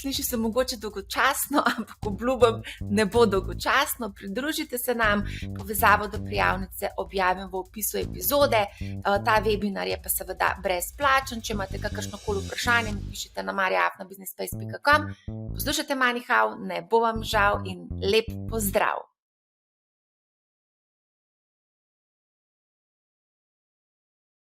[SPEAKER 1] Sliši se mogoče dolgočasno, ampak obljubim, ne bo dolgočasno. Pridružite se nam, povezavo do prijavnice objavim v opisu epizode. Ta webinar je pa seveda brezplačen. Če imate kakršnokoli vprašanje, pišite na marja@businesspace.com. Poslušajte MoneyHow, ne bo vam žal in lep pozdrav!